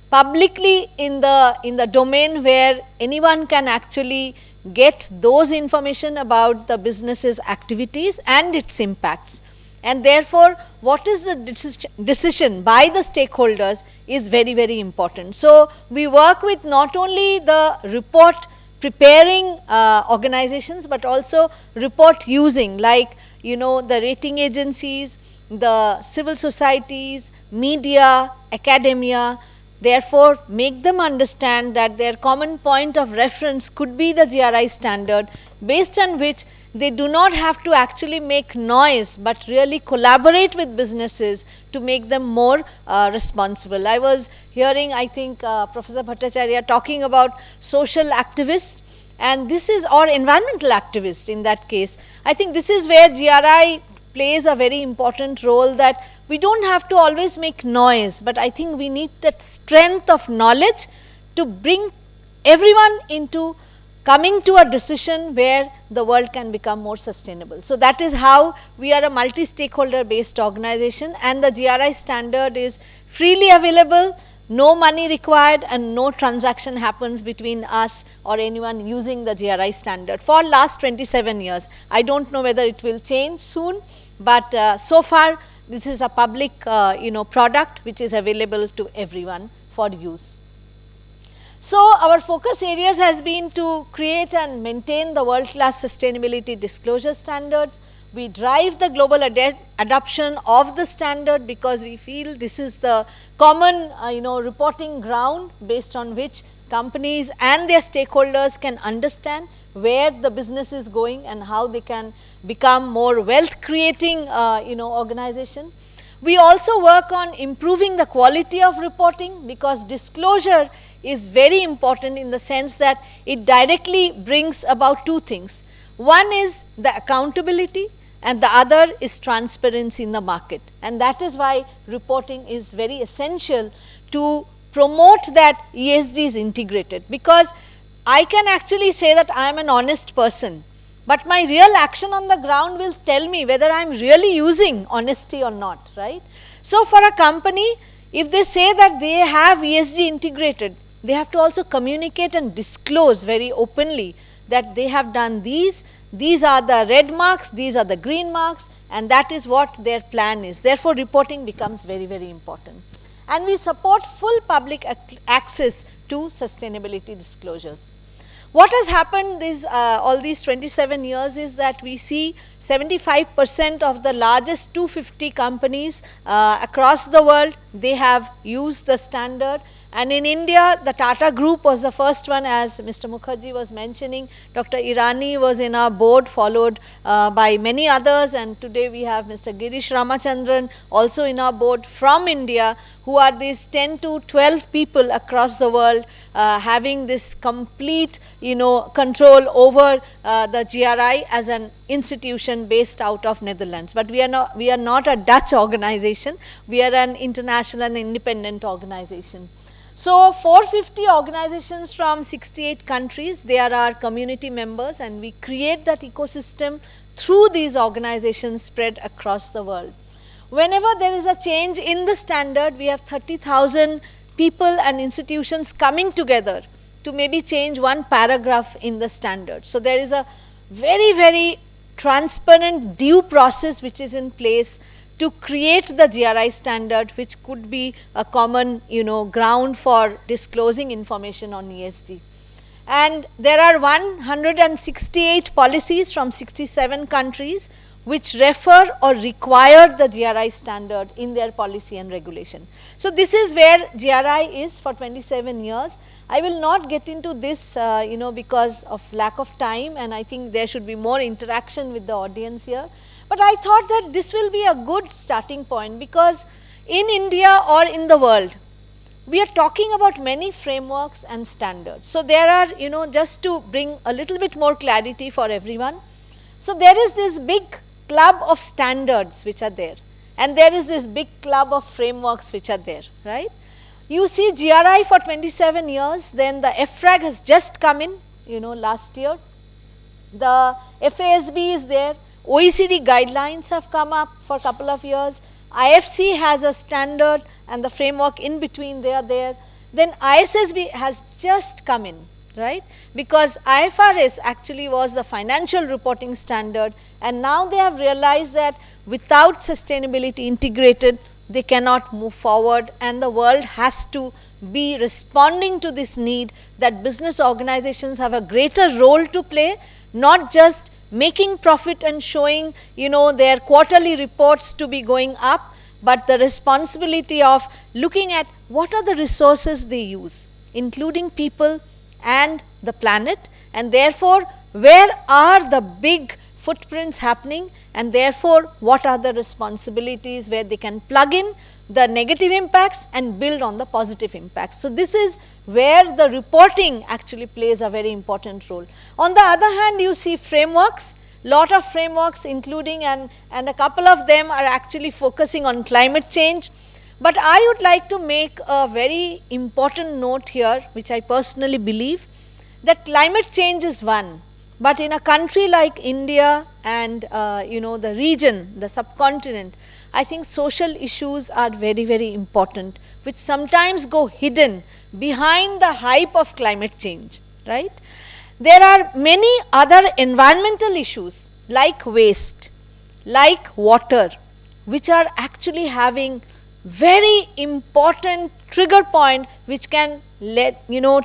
Speaker 5: publicly in the domain where anyone can actually get those information about the business's activities and its impacts. And therefore, what is the decision by the stakeholders is very, very important. So, we work with not only the report preparing organizations, but also report using, like the rating agencies, the civil societies, media, academia. Therefore, make them understand that their common point of reference could be the GRI standard, based on which they do not have to actually make noise, but really collaborate with businesses to make them more responsible. I was hearing, I think, Professor Bhattacharya talking about social activists, and this is, or environmental activists in that case. I think this is where GRI plays a very important role, that we don't have to always make noise, but I think we need that strength of knowledge to bring everyone into coming to a decision where the world can become more sustainable. So that is how we are a multi-stakeholder based organization, and the GRI standard is freely available, no money required and no transaction happens between us or anyone using the GRI standard for last 27 years. I don't know whether it will change soon, but so far this is a public product which is available to everyone for use. So our focus areas has been to create and maintain the world-class sustainability disclosure standards. We drive the global adoption of the standard because we feel this is the common reporting ground based on which companies and their stakeholders can understand where the business is going and how they can become more wealth creating organization. We also work on improving the quality of reporting, because disclosure is very important in the sense that it directly brings about two things. One is the accountability and the other is transparency in the market, and that is why reporting is very essential to promote that ESG is integrated, because I can actually say that I am an honest person, but my real action on the ground will tell me whether I am really using honesty or not, right? So for a company, if they say that they have ESG integrated, they have to also communicate and disclose very openly that they have done these are the red marks, these are the green marks, and that is what their plan is. Therefore, reporting becomes very, very important. And we support full public access to sustainability disclosures. What has happened is all these 27 years is that we see 75% of the largest 250 companies across the world, they have used the standard. And in India, the Tata Group was the first one, as Mr. Mukherjee was mentioning. Dr. Irani was in our board, followed by many others, and today we have Mr. Girish Ramachandran also in our board from India, who are these 10 to 12 people across the world having this complete control over the GRI as an institution based out of Netherlands. But we are not a Dutch organization, we are an international and independent organization. So 450 organizations from 68 countries, they are our community members, and we create that ecosystem through these organizations spread across the world. Whenever there is a change in the standard, we have 30,000 people and institutions coming together to maybe change one paragraph in the standard. So there is a very, very transparent due process which is in place to create the GRI standard, which could be a common ground for disclosing information on ESG. And there are 168 policies from 67 countries which refer or require the GRI standard in their policy and regulation. So this is where GRI is for 27 years. I will not get into this because of lack of time, and I think there should be more interaction with the audience here. But I thought that this will be a good starting point, because in India or in the world, we are talking about many frameworks and standards. So there are, just to bring a little bit more clarity for everyone, So there is this big club of standards which are there, and there is this big club of frameworks which are there, right? You see GRI for 27 years, then the FRAG has just come in, last year. The FASB is there, OECD guidelines have come up for a couple of years, IFC has a standard and the framework in between, they are there. Then ISSB has just come in, right? Because IFRS actually was the financial reporting standard, and now they have realized that without sustainability integrated, they cannot move forward, and the world has to be responding to this need that business organizations have a greater role to play, not just making profit and showing, their quarterly reports to be going up, but the responsibility of looking at what are the resources they use, including people and the planet, and therefore where are the big footprints happening, and therefore what are the responsibilities where they can plug in the negative impacts and build on the positive impacts. So this is where the reporting actually plays a very important role. On the other hand, you see frameworks, lot of frameworks including, and a couple of them are actually focusing on climate change. But I would like to make a very important note here, which I personally believe, that climate change is one, but in a country like India and the region, the subcontinent, I think social issues are very, very important, which sometimes go hidden behind the hype of climate change, right? There are many other environmental issues like waste, like water, which are actually having very important trigger point which can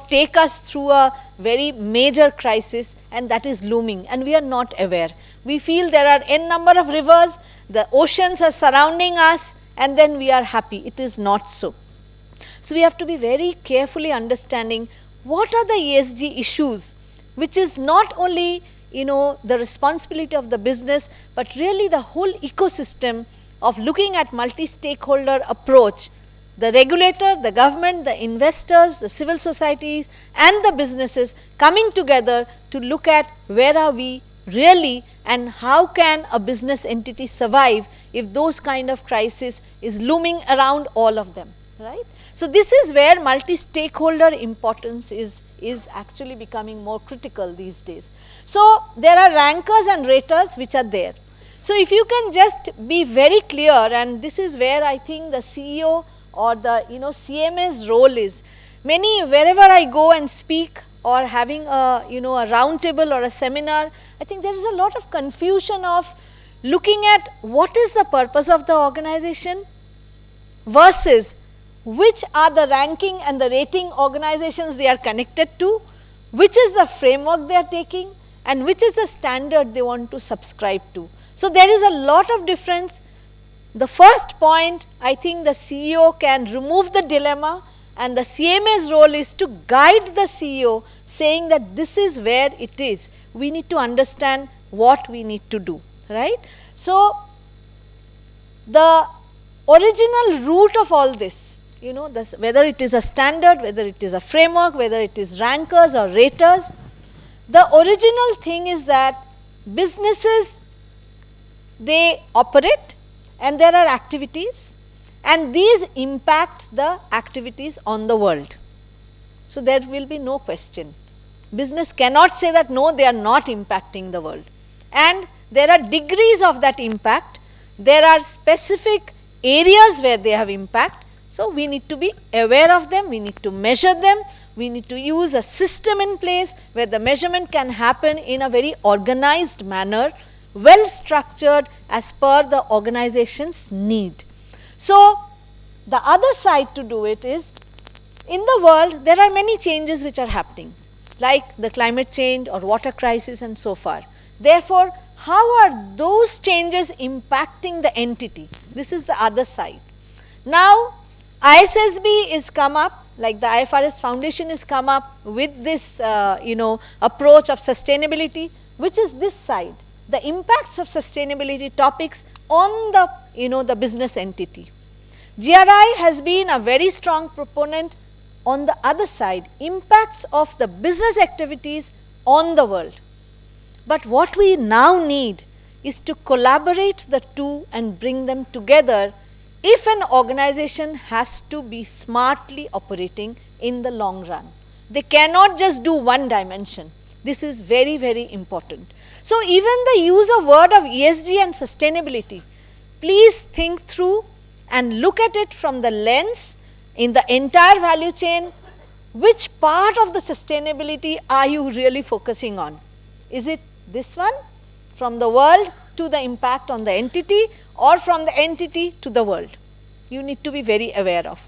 Speaker 5: take us through a very major crisis, and that is looming, and we are not aware. We feel there are n number of rivers, the oceans are surrounding us, and then we are happy. It is not so. So we have to be very carefully understanding what are the ESG issues, which is not only the responsibility of the business, but really the whole ecosystem of looking at multi-stakeholder approach. The regulator, the government, the investors, the civil societies and the businesses coming together to look at where are we really and how can a business entity survive if those kind of crisis is looming around all of them, right? So this is where multi-stakeholder importance is actually becoming more critical these days. So there are rankers and raters which are there. So if you can just be very clear, and this is where I think the CEO or the CMA's role is. Wherever I go and speak or having a a round table or a seminar, I think there is a lot of confusion of looking at what is the purpose of the organization versus which are the ranking and the rating organizations they are connected to, which is the framework they are taking, and which is the standard they want to subscribe to. So there is a lot of difference. The first point, I think the CEO can remove the dilemma, and the CMA's role is to guide the CEO, saying that this is where it is. We need to understand what we need to do, right? So the original root of all this, whether it is a standard, whether it is a framework, whether it is rankers or raters, the original thing is that businesses, they operate and there are activities, and these impact the activities on the world. So there will be no question. Business cannot say that no, they are not impacting the world. And there are degrees of that impact. There are specific areas where they have impact. So we need to be aware of them, we need to measure them, we need to use a system in place where the measurement can happen in a very organized manner, well structured as per the organization's need. So the other side to do it is, in the world there are many changes which are happening, like the climate change or water crisis and so far. Therefore, how are those changes impacting the entity? This is the other side. Now ISSB is come up, like the IFRS Foundation is come up with this approach of sustainability, which is this side, the impacts of sustainability topics on the the business entity. GRI has been a very strong proponent on the other side, impacts of the business activities on the world. But what we now need is to collaborate the two and bring them together if an organization has to be smartly operating in the long run. They cannot just do one dimension. This is very, very important. So even the use of word of ESG and sustainability, please think through and look at it from the lens in the entire value chain. Which part of the sustainability are you really focusing on? Is it this one, from the world to the impact on the entity, or from the entity to the world? You need to be very aware of.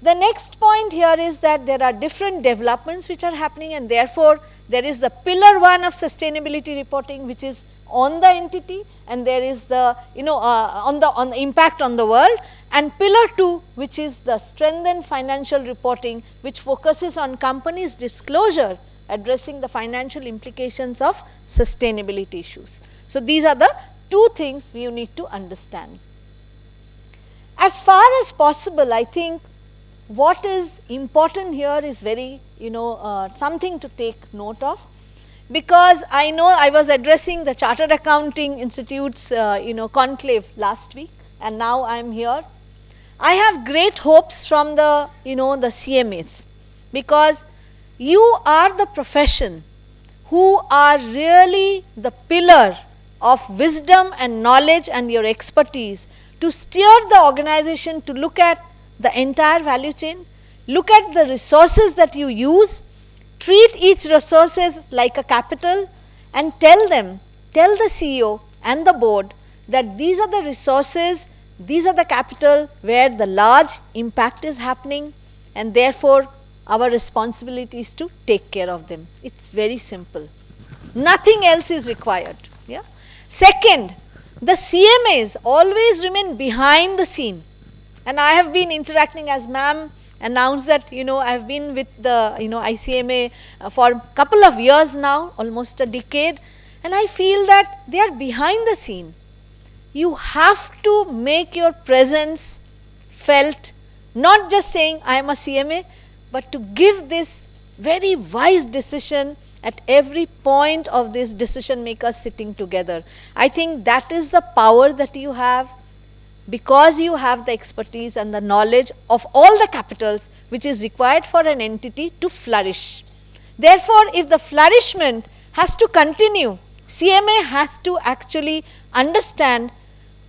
Speaker 5: The next point here is that there are different developments which are happening, and therefore there is the pillar 1 of sustainability reporting, which is on the entity, and there is the on the impact on the world, and pillar 2, which is the strengthened financial reporting, which focuses on companies' disclosure addressing the financial implications of sustainability issues. So these are the two things you need to understand. As far as possible, I think what is important here is very, something to take note of, because I know I was addressing the Chartered Accounting Institute's, conclave last week, and now I am here. I have great hopes from the, the CMAs, because you are the profession who are really the pillar of wisdom and knowledge and your expertise to steer the organization to look at the entire value chain, look at the resources that you use, treat each resources like a capital, and tell the CEO and the board that these are the resources, these are the capital where the large impact is happening, and therefore our responsibility is to take care of them. It's very simple. Nothing else is required. Yeah. Second, the CMAs always remain behind the scene. And I have been interacting, as ma'am announced that, I have been with the, ICMA for a couple of years now, almost a decade, and I feel that they are behind the scene. You have to make your presence felt, not just saying I am a CMA, but to give this very wise decision at every point of this decision makers sitting together. I think that is the power that you have, because you have the expertise and the knowledge of all the capitals which is required for an entity to flourish. Therefore, if the flourishment has to continue, CMA has to actually understand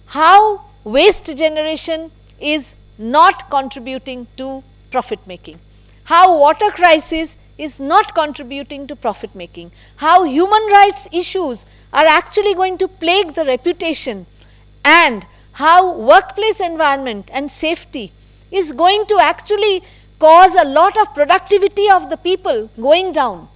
Speaker 5: how waste generation is not contributing to profit making, how water crisis is not contributing to profit making, how human rights issues are actually going to plague the reputation, and how workplace environment and safety is going to actually cause a lot of productivity of the people going down.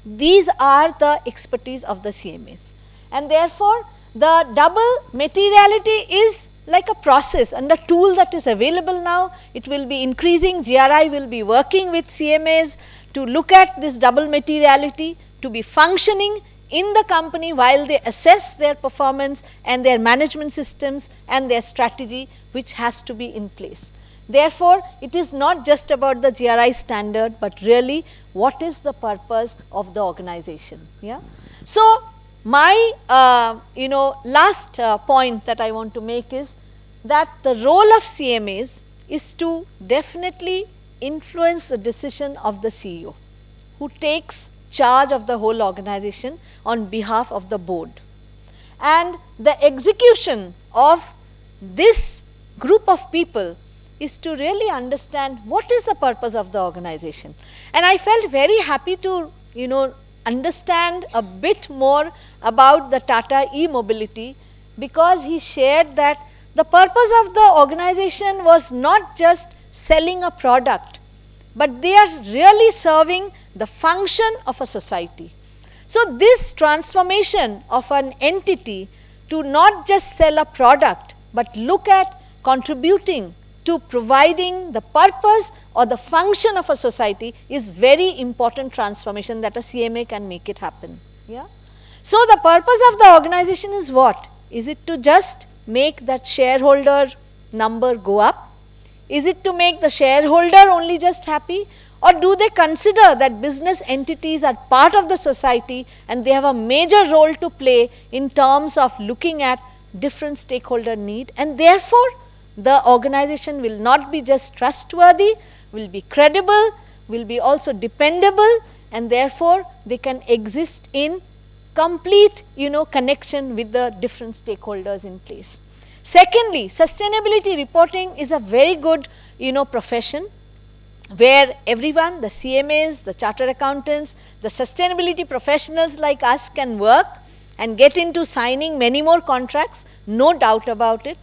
Speaker 5: These are the expertise of the CMAs, and therefore the double materiality is like a process and a tool that is available now. It will be increasing. GRI will be working with CMAs to look at this double materiality to be functioning in the company while they assess their performance and their management systems and their strategy, which has to be in place. Therefore, it is not just about the GRI standard, but really what is the purpose of the organization. Yeah? So, my last point that I want to make is that the role of CMAs is to definitely influence the decision of the CEO, who takes charge of the whole organization on behalf of the board. And the execution of this group of people is to really understand what is the purpose of the organization. And I felt very happy to, understand a bit more about the Tata e-mobility, because he shared that the purpose of the organization was not just selling a product, but they are really serving the function of a society. So this transformation of an entity to not just sell a product, but look at contributing to providing the purpose or the function of a society is very important transformation that a CMA can make it happen. Yeah? So the purpose of the organization is what? Is it to just make that shareholder number go up? Is it to make the shareholder only just happy? Or do they consider that business entities are part of the society and they have a major role to play in terms of looking at different stakeholder need, and therefore the organization will not be just trustworthy, will be credible, will be also dependable, and therefore they can exist in complete connection with the different stakeholders in place. Secondly, sustainability reporting is a very good profession where everyone, the CMAs, the chartered accountants, the sustainability professionals like us can work and get into signing many more contracts, no doubt about it.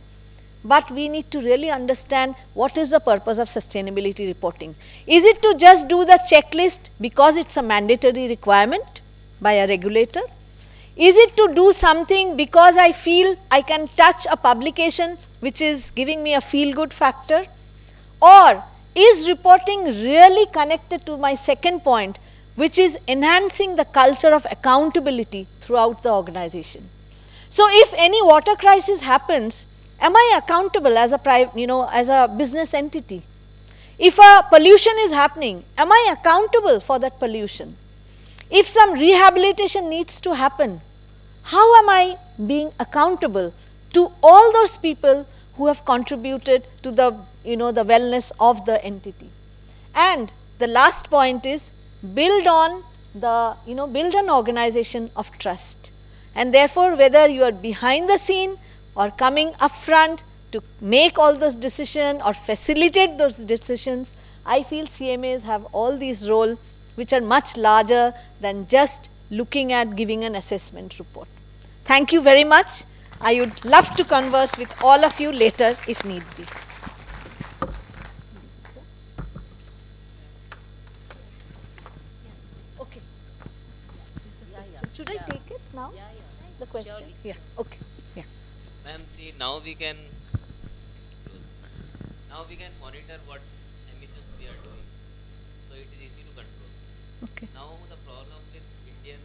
Speaker 5: But we need to really understand what is the purpose of sustainability reporting. Is it to just do the checklist because it's a mandatory requirement by a regulator? Is it to do something because I feel I can touch a publication which is giving me a feel-good factor? Or is reporting really connected to my second point, which is enhancing the culture of accountability throughout the organization? So if any water crisis happens, am I accountable as a business entity? If a pollution is happening, am I accountable for that pollution? If some rehabilitation needs to happen, how am I being accountable to all those people who have contributed to the the wellness of the entity? And the last point is build on the build an organization of trust. And therefore, whether you are behind the scene or coming up front to make all those decisions or facilitate those decisions, I feel CMAs have all these roles which are much larger than just looking at giving an assessment report. Thank you very much. I would love to converse with all of you later if need be. Okay. Should I take it now? The question? Yeah. Okay. Yeah.
Speaker 6: Ma'am, see, now we can monitor what emissions we are doing. So it is easy to control.
Speaker 5: Okay.
Speaker 6: Now the problem with Indian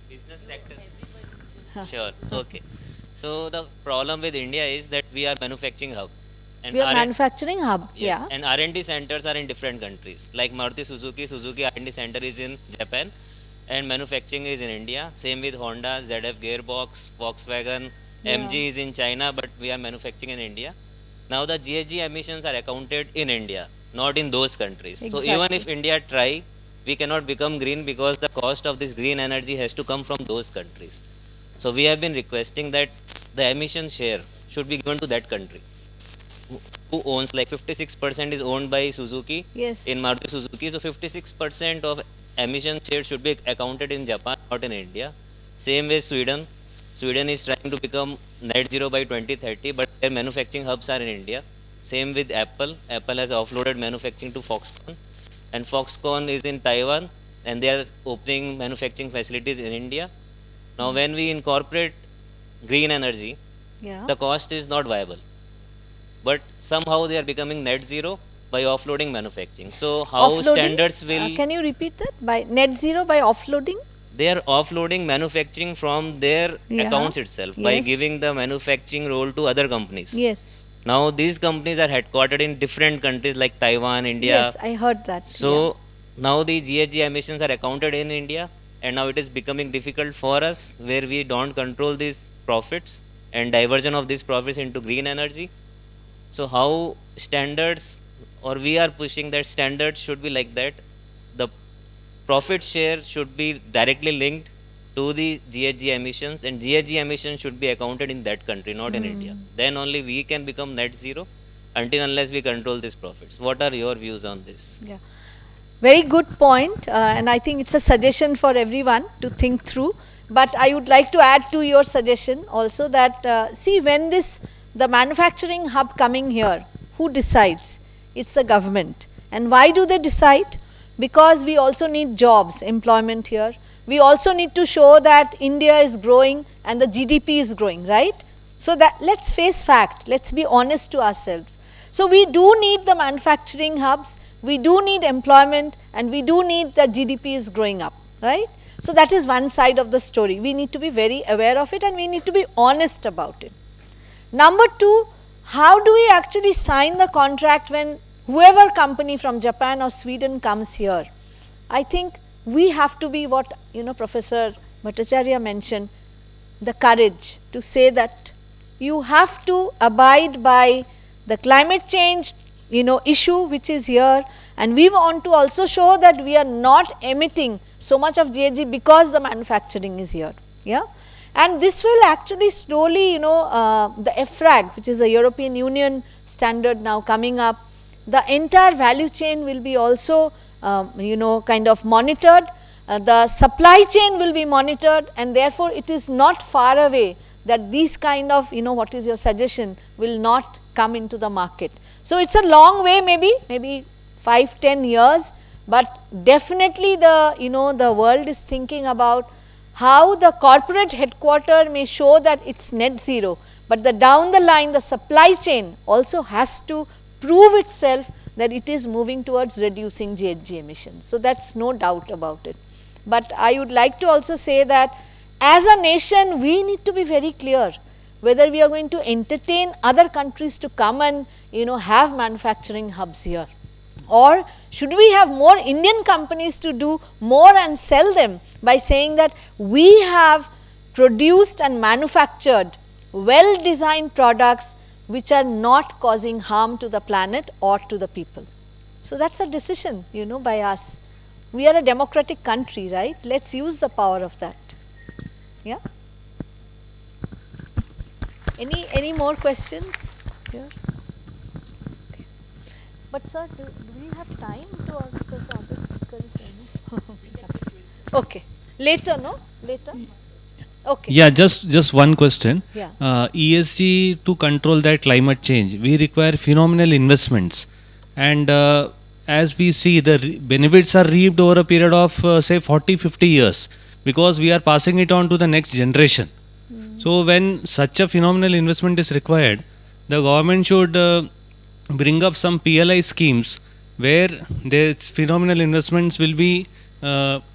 Speaker 6: business sector. Sure. Okay. So the problem with India is that we are manufacturing hub. And
Speaker 5: We are manufacturing hub.
Speaker 6: yes,
Speaker 5: Yeah.
Speaker 6: and R&D centers are in different countries. Like Maruti Suzuki R&D center is in Japan, and manufacturing is in India. Same with Honda, ZF Gearbox, Volkswagen, MG is in China, but we are manufacturing in India. Now the GHG emissions are accounted in India, not in those countries. So even if India try, we cannot become green because the cost of this green energy has to come from those countries. So we have been requesting that the emission share should be given to that country who owns, like 56% is owned by Suzuki
Speaker 5: Yes.
Speaker 6: in Maruti Suzuki. So 56% of emission share should be accounted in Japan, not in India. Same with Sweden. Sweden is trying to become net zero by 2030, but their manufacturing hubs are in India. Same with Apple. Apple has offloaded manufacturing to Foxconn, and Foxconn is in Taiwan, and they are opening manufacturing facilities in India. Now, when we incorporate green energy,
Speaker 5: Yeah.
Speaker 6: the cost is not viable. But somehow they are becoming net zero by offloading manufacturing. So how
Speaker 5: Offloading?
Speaker 6: standards will
Speaker 5: Can you repeat that? By net zero, by offloading?
Speaker 6: they are offloading manufacturing from their
Speaker 5: Yeah.
Speaker 6: accounts itself by
Speaker 5: Yes.
Speaker 6: giving the manufacturing role to other companies.
Speaker 5: Yes.
Speaker 6: Now these companies are headquartered in different countries like Taiwan, India.
Speaker 5: Yes, I heard that.
Speaker 6: So now the GHG emissions are accounted in India, and now it is becoming difficult for us where we don't control these profits and diversion of these profits into green energy. So how standards, or we are pushing that standards should be like that. The profit share should be directly linked to the GHG emissions, and GHG emissions should be accounted in that country, not in India. Then only we can become net zero until unless we control these profits. What are your views on this?
Speaker 5: Yeah. Very good point, and I think it's a suggestion for everyone to think through. But I would like to add to your suggestion also that, see, when the manufacturing hub coming here, who decides? It's the government. And why do they decide? Because we also need jobs, employment here. We also need to show that India is growing and the GDP is growing, right? So that, let's face fact, let's be honest to ourselves. So we do need the manufacturing hubs, we do need employment, and we do need that GDP is growing up, right? So that is one side of the story. We need to be very aware of it, and we need to be honest about it. Number two, how do we actually sign the contract when whoever company from Japan or Sweden comes here, I think we have to be what, Professor Bhattacharya mentioned, the courage to say that you have to abide by the climate change, issue which is here, and we want to also show that we are not emitting so much of GHG because the manufacturing is here. Yeah, and this will actually slowly, the EFRAG, which is the European Union standard now coming up, the entire value chain will be also, kind of monitored. The supply chain will be monitored, and therefore it is not far away that these kind of, what is your suggestion, will not come into the market. So it's a long way, maybe 5-10 years, but definitely the, the world is thinking about how the corporate headquarter may show that it's net zero, but down the line the supply chain also has to prove itself that it is moving towards reducing GHG emissions. So that's no doubt about it. But I would like to also say that as a nation we need to be very clear whether we are going to entertain other countries to come and, have manufacturing hubs here, or should we have more Indian companies to do more and sell them by saying that we have produced and manufactured well designed products which are not causing harm to the planet or to the people. So that's a decision, by us. We are a democratic country, right? Let's use the power of that. Yeah. Any more questions here? Okay. But sir, do we have time to ask the other speakers? Okay. Later, no? Later? Okay.
Speaker 7: Yeah, just one question.
Speaker 5: Yeah.
Speaker 7: ESG, to control that climate change, we require phenomenal investments, and as we see, the benefits are reaped over a period of say 40-50 years, because we are passing it on to the next generation. So when such a phenomenal investment is required, the government should bring up some PLI schemes where the phenomenal investments will be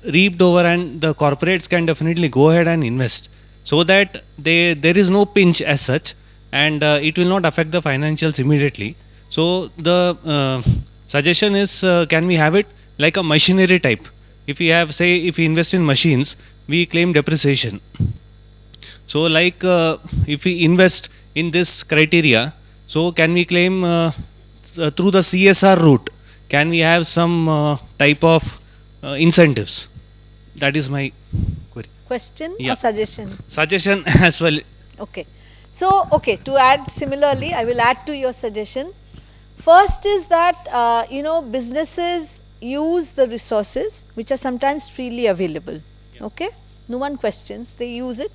Speaker 7: reaped over, and the corporates can definitely go ahead and invest, so that there is no pinch as such, and it will not affect the financials immediately. So the suggestion is, can we have it like a machinery type? If we have, say, if we invest in machines, we claim depreciation. So like if we invest in this criteria, so can we claim through the CSR route, can we have some type of incentives? That is my query.
Speaker 5: Question
Speaker 7: Yeah.
Speaker 5: or suggestion?
Speaker 7: Suggestion as well.
Speaker 5: Okay. So, okay, to add similarly, I will add to your suggestion. First is that, businesses use the resources which are sometimes freely available. Okay? No one questions, they use it.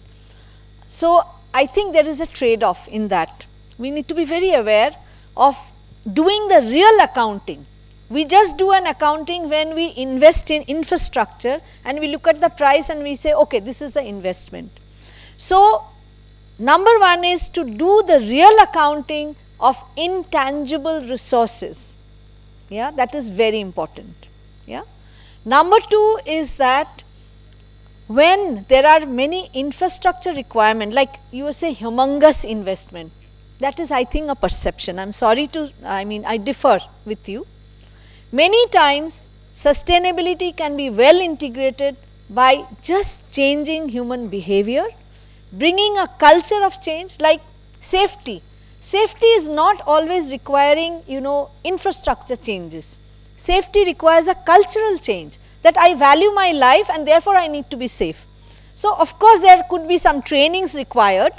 Speaker 5: So, I think there is a trade-off in that. We need to be very aware of doing the real accounting. We just do an accounting when we invest in infrastructure and we look at the price and we say, okay, this is the investment. So, number one is to do the real accounting of intangible resources. Yeah, that is very important. Yeah. Number two is that when there are many infrastructure requirements, like you say humongous investment, that is, I think, a perception. I'm sorry to, I differ with you. Many times sustainability can be well integrated by just changing human behavior, bringing a culture of change, like safety. Safety is not always requiring, infrastructure changes. Safety requires a cultural change, that I value my life and therefore I need to be safe. So, of course, there could be some trainings required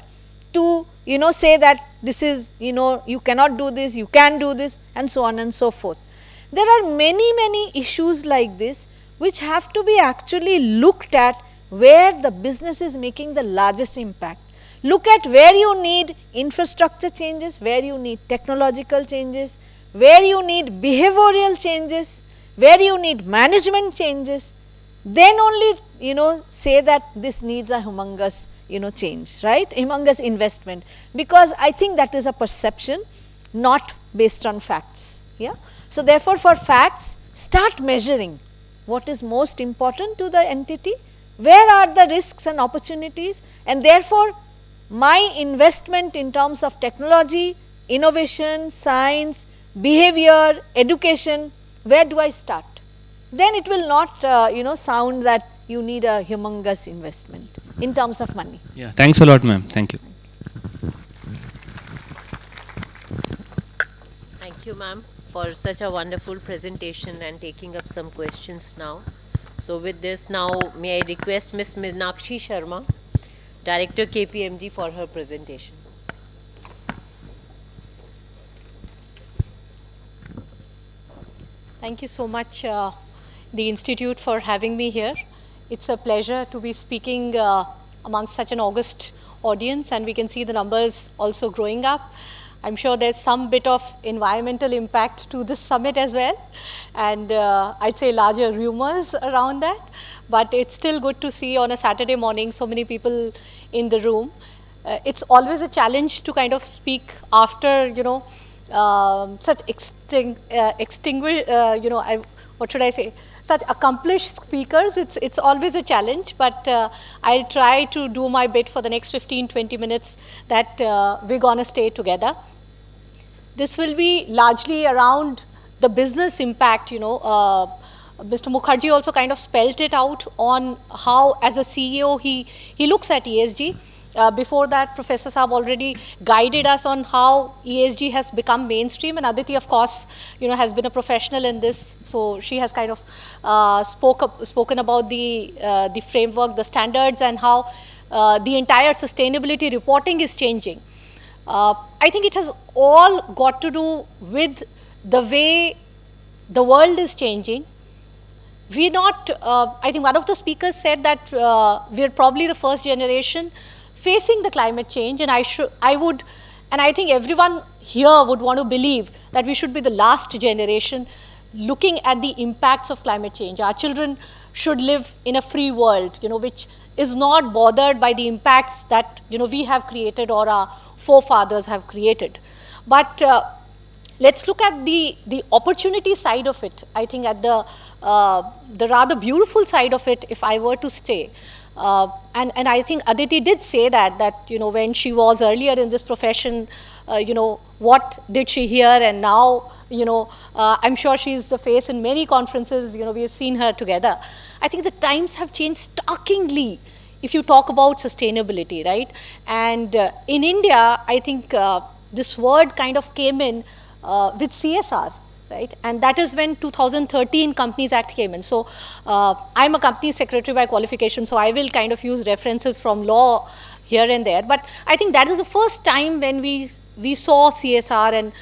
Speaker 5: to, say that this is, you cannot do this, you can do this, and so on and so forth. There are many issues like this which have to be actually looked at where the business is making the largest impact. Look at where you need infrastructure changes, where you need technological changes, where you need behavioral changes, where you need management changes. Then only, say that this needs a humongous, change, right? Humongous investment, because I think that is a perception, not based on facts. Yeah. So, therefore, for facts, start measuring what is most important to the entity, where are the risks and opportunities, and therefore, my investment in terms of technology, innovation, science, behavior, education, where do I start? Then it will not, sound that you need a humongous investment in terms of money.
Speaker 7: Yeah, thanks a lot, ma'am. Thank you.
Speaker 1: Thank you, ma'am, for such a wonderful presentation and taking up some questions now. So with this, now may I request Ms. Meenakshi Sharma, Director KPMG, for her presentation.
Speaker 8: Thank you so much, the Institute, for having me here. It's a pleasure to be speaking amongst such an august audience, and we can see the numbers also growing up. I'm sure there's some bit of environmental impact to this summit as well, and I'd say larger rumors around that. But it's still good to see on a Saturday morning so many people in the room. It's always a challenge to kind of speak after, such such accomplished speakers. It's always a challenge, but I'll try to do my bit for the next 15-20 minutes that we're gonna stay together. This will be largely around the business impact. Mr. Mukherjee also kind of spelled it out on how, as a CEO, he looks at ESG. Before that, Professor Saab already guided us on how ESG has become mainstream, and Aditi, of course, has been a professional in this, so she has kind of spoken about the framework, the standards, and how the entire sustainability reporting is changing. I think it has all got to do with the way the world is changing. We're not, I think one of the speakers said that we're probably the first generation facing the climate change, and I think everyone here would want to believe that we should be the last generation looking at the impacts of climate change. Our children should live in a free world, which is not bothered by the impacts that, we have created or our forefathers have created. But let's look at the opportunity side of it. I think at the rather beautiful side of it, if I were to stay. And I think Aditi did say that when she was earlier in this profession, what did she hear, and now, I'm sure she's the face in many conferences, we've seen her together. I think the times have changed starkly if you talk about sustainability, right? And in India, I think this word kind of came in with CSR, right? And that is when 2013 Companies Act came in. So I'm a company secretary by qualification, so I will kind of use references from law here and there. But I think that is the first time when we saw CSR and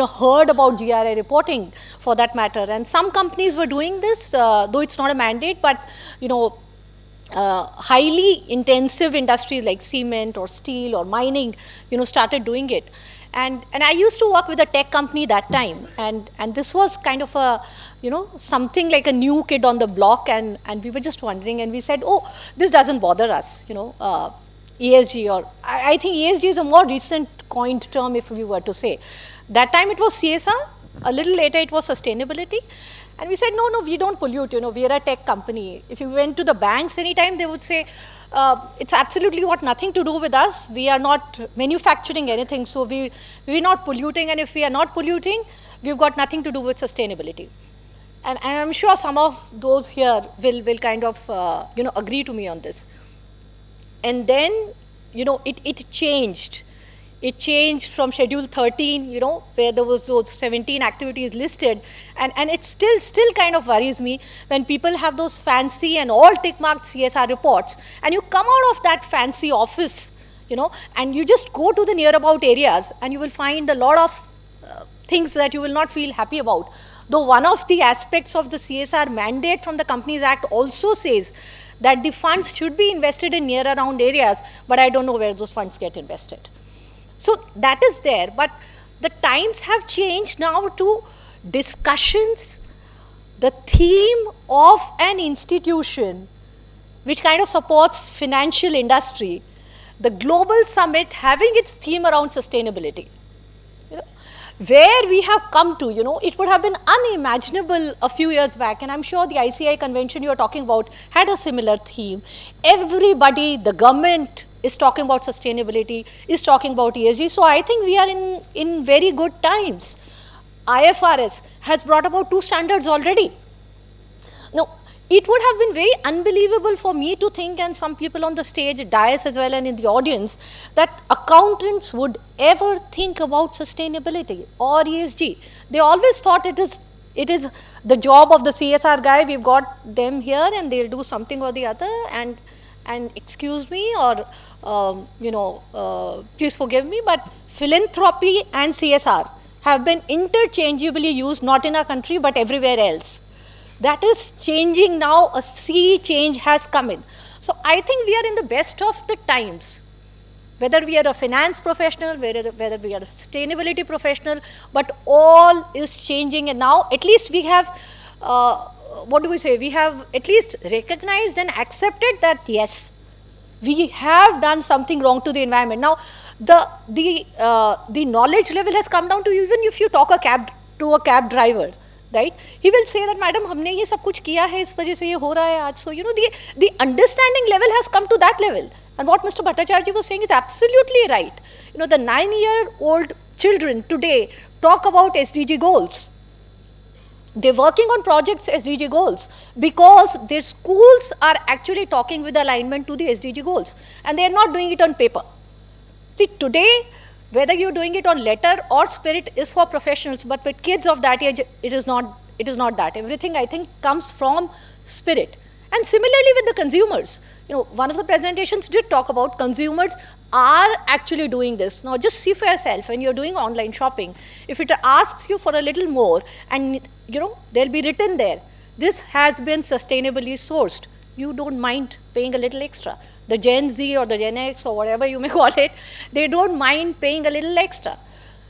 Speaker 8: heard about GRI reporting, for that matter. And some companies were doing this, though it's not a mandate, but highly intensive industries like cement or steel or mining, started doing it. And I used to work with a tech company that time, and this was kind of a, something like a new kid on the block, and we were just wondering, and we said, oh, this doesn't bother us, ESG, or I think ESG is a more recent coined term, if we were to say. That time it was CSR, a little later it was sustainability, and we said, no, we don't pollute, we are a tech company. If you went to the banks anytime, they would say, it's absolutely got nothing to do with us. We are not manufacturing anything, so we're not polluting, and if we are not polluting, we've got nothing to do with sustainability. And I'm sure some of those here will kind of, agree to me on this. And then, it changed. It changed from Schedule 13, where there was those 17 activities listed, and it still kind of worries me when people have those fancy and all tick-marked CSR reports, and you come out of that fancy office, and you just go to the near about areas, and you will find a lot of things that you will not feel happy about. Though one of the aspects of the CSR mandate from the Companies Act also says that the funds should be invested in near around areas, but I don't know where those funds get invested. So that is there, but the times have changed now to discussions, the theme of an institution which kind of supports financial industry, the global summit having its theme around sustainability. Where we have come to, it would have been unimaginable a few years back, and I'm sure the ICI convention you're talking about had a similar theme. Everybody, the government, is talking about sustainability, is talking about ESG. So I think we are in very good times. IFRS has brought about 2 standards already. Now, it would have been very unbelievable for me to think, and some people on the stage, dais as well, and in the audience, that accountants would ever think about sustainability or ESG. They always thought it is the job of the CSR guy. We've got them here, and they'll do something or the other. And excuse me, or please forgive me, but philanthropy and CSR have been interchangeably used, not in our country but everywhere else. That is changing now. A sea change has come in. So I think we are in the best of the times, whether we are a finance professional, whether we are a sustainability professional, but all is changing. And now at least we have, we have at least recognized and accepted that yes, we have done something wrong to the environment. Now the knowledge level has come down to, even if you talk to a cab driver, right? He will say that, madam, हमने ये सब कुछ किया है, इस वजह से ये हो रहा है आज. So, the understanding level has come to that level. And what Mr. Bhattacharya was saying is absolutely right. The 9-year-old children today talk about SDG goals. They're working on projects SDG goals because their schools are actually talking with alignment to the SDG goals. And they're not doing it on paper. See, today, whether you're doing it on letter or spirit is for professionals, but with kids of that age, it is not that. Everything, I think, comes from spirit. And similarly with the consumers, one of the presentations did talk about consumers are actually doing this. Now just see for yourself, when you're doing online shopping, if it asks you for a little more, and there'll be written there, this has been sustainably sourced, you don't mind paying a little extra. The Gen Z or the Gen X or whatever you may call it, they don't mind paying a little extra.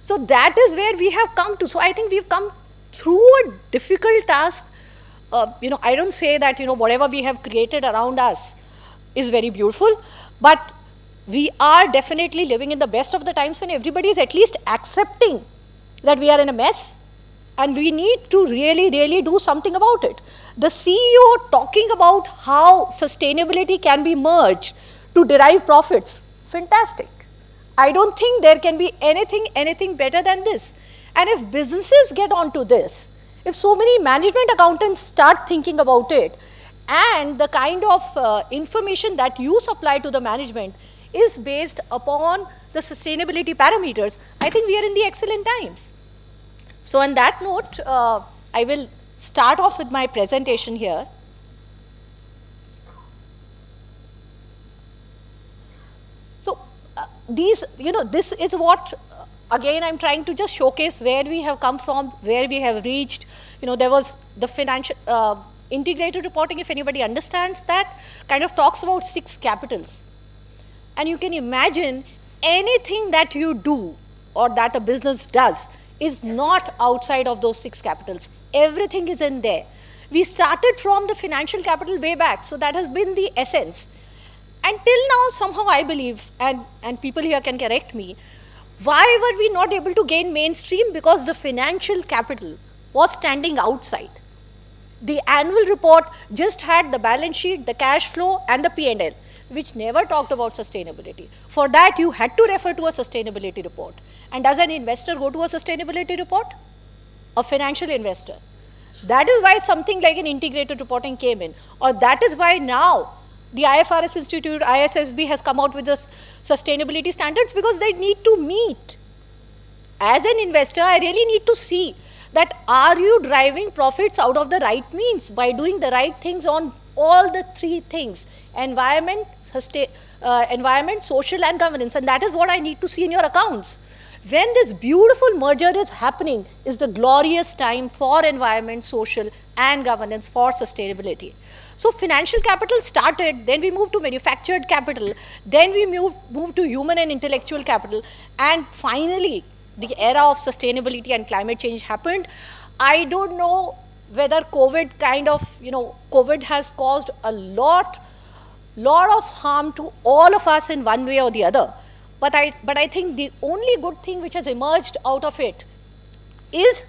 Speaker 8: So that is where we have come to. So I think we've come through a difficult task. I don't say that, whatever we have created around us is very beautiful, but we are definitely living in the best of the times when everybody is at least accepting that we are in a mess and we need to really, really do something about it. The CEO talking about how sustainability can be merged to derive profits, fantastic. I don't think there can be anything better than this. And if businesses get onto this, if so many management accountants start thinking about it, and the kind of information that you supply to the management is based upon the sustainability parameters, I think we are in the excellent times. So on that note, I will start off with my presentation here. So this is what, again, I'm trying to just showcase where we have come from, where we have reached. There was the financial integrated reporting, if anybody understands that, kind of talks about 6 capitals. And you can imagine anything that you do or that a business does is not outside of those 6 capitals. Everything is in there. We started from the financial capital way back, so that has been the essence. Until now, somehow I believe, and people here can correct me, why were we not able to gain mainstream? Because the financial capital was standing outside. The annual report just had the balance sheet, the cash flow, and the P&L, which never talked about sustainability. For that, you had to refer to a sustainability report. And does an investor go to a sustainability report? A financial investor. That is why something like an integrated reporting came in. Or that is why now the IFRS Institute, ISSB, has come out with this sustainability standards, because they need to meet. As an investor, I really need to see that are you driving profits out of the right means by doing the right things on all the 3 things: environment, social, and governance. And that is what I need to see in your accounts. When this beautiful merger is happening is the glorious time for environment, social, and governance, for sustainability. So financial capital started, then we moved to manufactured capital, then we moved to human and intellectual capital, and finally the era of sustainability and climate change happened. I don't know whether COVID has caused a lot of harm to all of us in one way or the other. But I think the only good thing which has emerged out of it is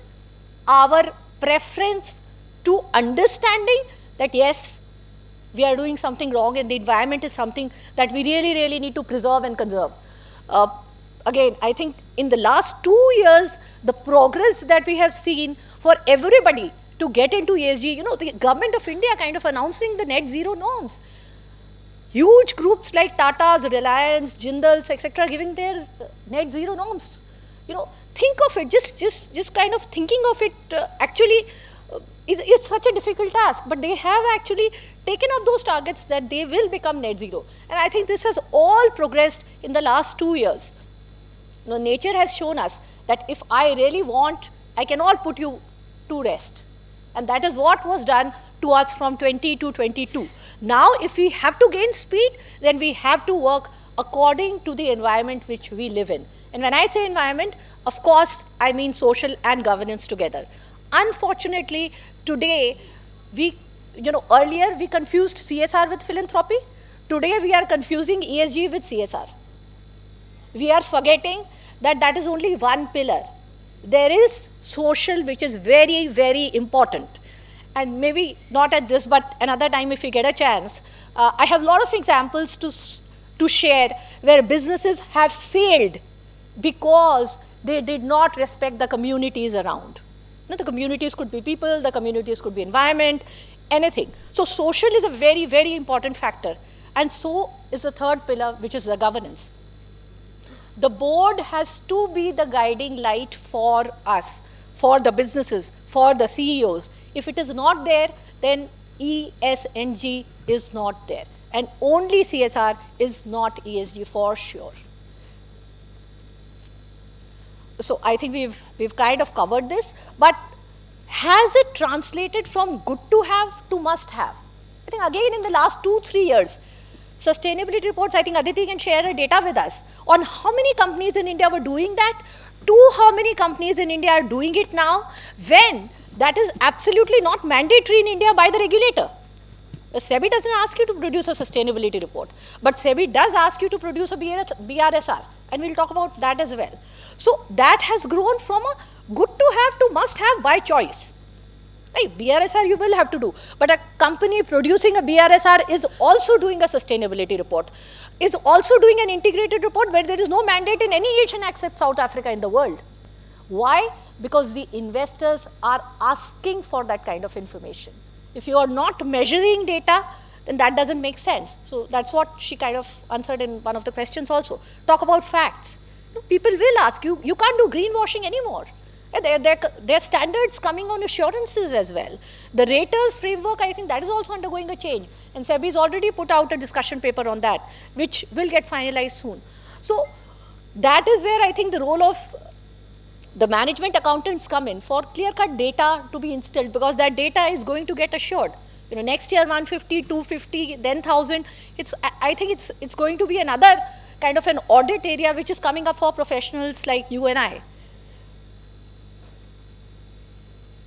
Speaker 8: our preference to understanding that yes, we are doing something wrong and the environment is something that we really, really need to preserve and conserve. again, I think in the last 2 years, the progress that we have seen for everybody to get into ESG, the government of India kind of announcing the net zero norms. Huge groups like Tata's, Reliance, Jindal's, etc., giving their net zero norms. Think of it, just kind of thinking of it actually is such a difficult task, but they have actually taken up those targets that they will become net zero. And I think this has all progressed in the last 2 years. Nature has shown us that if I really want, I can all put you to rest. And that is what was done to us from 20 to 22. Now, if we have to gain speed, then we have to work according to the environment which we live in. And when I say environment, of course, I mean social and governance together. Unfortunately, today, earlier we confused CSR with philanthropy. Today, we are confusing ESG with CSR. We are forgetting that that is only one pillar. There is social, which is very, very important. And maybe not at this, but another time if we get a chance. I have a lot of examples to share where businesses have failed because they did not respect the communities around. The communities could be people, the communities could be environment, anything. So social is a very, very important factor. And so is the third pillar, which is the governance. The board has to be the guiding light for us, for the businesses, for the CEOs. If it is not there, then ESG is not there. And only CSR is not ESG for sure. So I think we've kind of covered this, but has it translated from good to have to must have? I think again in the last 2-3 years, sustainability reports, I think Aditi can share her data with us on how many companies in India were doing that, to how many companies in India are doing it now, when that is absolutely not mandatory in India by the regulator. SEBI doesn't ask you to produce a sustainability report, but SEBI does ask you to produce a BRSR, and we'll talk about that as well. So that has grown from a good to have to must have by choice. Right? BRSR you will have to do, but a company producing a BRSR is also doing a sustainability report, is also doing an integrated report where there is no mandate in any nation except South Africa in the world. Why? Because the investors are asking for that kind of information. If you are not measuring data, then that doesn't make sense. So that's what she kind of answered in one of the questions also. Talk about facts. People will ask you, you can't do greenwashing anymore. There are standards coming on assurances as well. The raters framework, I think that is also undergoing a change. And SEBI has already put out a discussion paper on that, which will get finalized soon. So that is where I think the role of the management accountants come in for clear-cut data to be instilled, because that data is going to get assured. Next year 150, 250, then 1,000. I think it's going to be another kind of an audit area which is coming up for professionals like you and I.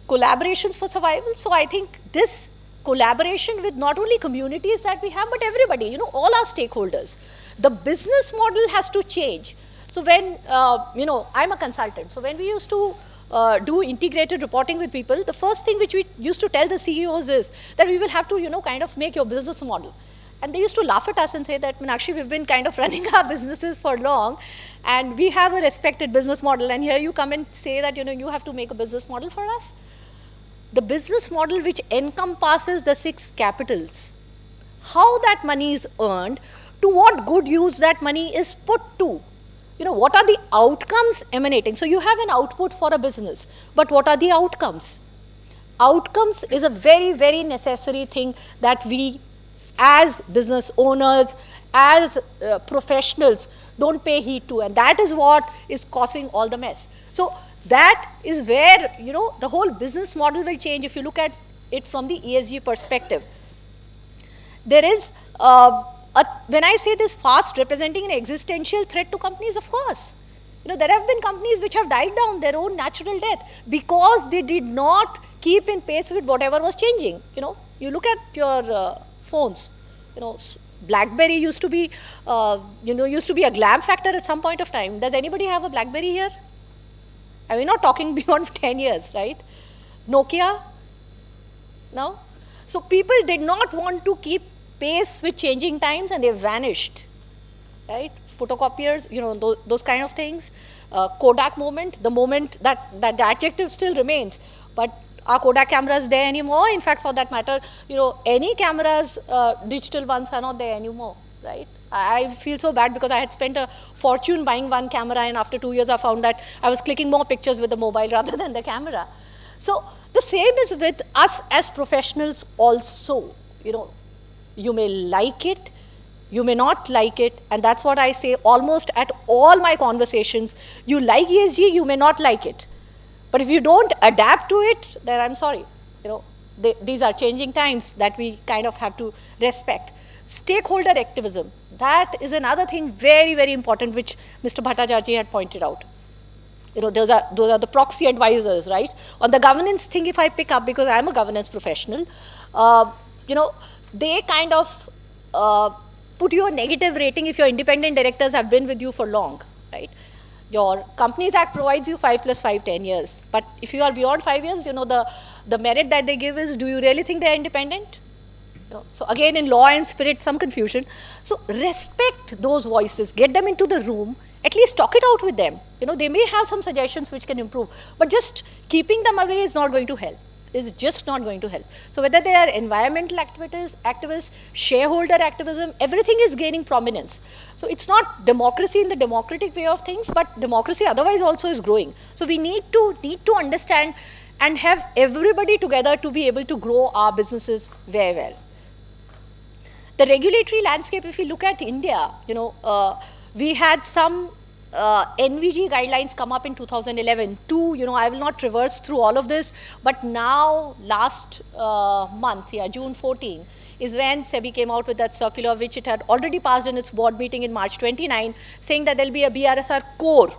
Speaker 8: Collaborations for survival. So I think this collaboration with not only communities that we have, but everybody, all our stakeholders. The business model has to change. So when, I'm a consultant. So when we used to do integrated reporting with people, the first thing which we used to tell the CEOs is that we will have to, kind of make your business model. And they used to laugh at us and say that, Meenakshi, we've been kind of running our businesses for long, and we have a respected business model, and here you come and say that, you have to make a business model for us. The business model which encompasses the 6 capitals, how that money is earned, to what good use that money is put to. What are the outcomes emanating? So you have an output for a business, but what are the outcomes? Outcomes is a very, very necessary thing that we as business owners, as professionals, don't pay heed to, and that is what is causing all the mess. So that is where, the whole business model will change if you look at it from the ESG perspective. There is, when I say this fast representing an existential threat to companies, of course. There have been companies which have died down their own natural death because they did not keep in pace with whatever was changing. You look at your phones, BlackBerry used to be, used to be a glam factor at some point of time. Does anybody have a BlackBerry here? I mean, not talking beyond 10 years, right? Nokia? No? So people did not want to keep pace with changing times and they vanished, right? photocopiers, those kind of things. Kodak moment, the moment that the adjective still remains, but are Kodak cameras there anymore? In fact, for that matter, any cameras, digital ones are not there anymore, right? I feel so bad because I had spent a fortune buying one camera, and after 2 years I found that I was clicking more pictures with the mobile rather than the camera. So the same is with us as professionals also. You may like it, you may not like it, and that's what I say almost at all my conversations. You like ESG, you may not like it. But if you don't adapt to it, then I'm sorry. These are changing times that we kind of have to respect. Stakeholder activism, that is another thing very, very important, which Mr. Bhattacharya had pointed out. Those are the proxy advisors, right? On the governance thing, if I pick up, because I'm a governance professional, they kind of put you a negative rating if your independent directors have been with you for long, right? Your Companies Act provides you 5 + 5, 10 years. But if you are beyond 5 years, the merit that they give is, do you really think they're independent? So again, in law and spirit, some confusion. So respect those voices, get them into the room, at least talk it out with them. They may have some suggestions which can improve, but just keeping them away is not going to help. It's just not going to help. So whether they are environmental activists, shareholder activism, everything is gaining prominence. So it's not democracy in the democratic way of things, but democracy otherwise also is growing. So we need to understand and have everybody together to be able to grow our businesses very well. The regulatory landscape, if you look at India, we had some NVG guidelines come up in 2011. I will not traverse through all of this, but now last month, June 14, is when SEBI came out with that circular, which it had already passed in its board meeting in March 29, saying that there will be a BRSR core.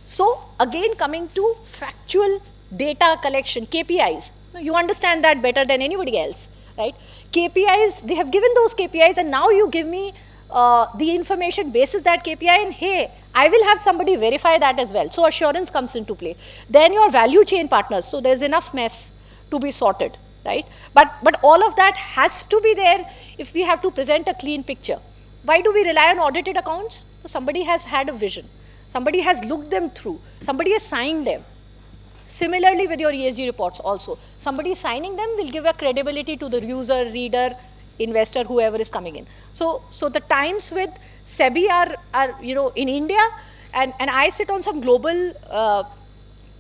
Speaker 8: So again, coming to factual data collection, KPIs. You understand that better than anybody else, right? KPIs, they have given those KPIs, and now you give me the information basis that KPI, and hey, I will have somebody verify that as well. So assurance comes into play. Then your value chain partners. So there's enough mess to be sorted, right? But all of that has to be there if we have to present a clean picture. Why do we rely on audited accounts? So somebody has had a vision. Somebody has looked them through. Somebody has signed them. Similarly with your ESG reports also. Somebody signing them will give a credibility to the user, reader, investor, whoever is coming in. So the times with SEBI are in India, and I sit on some global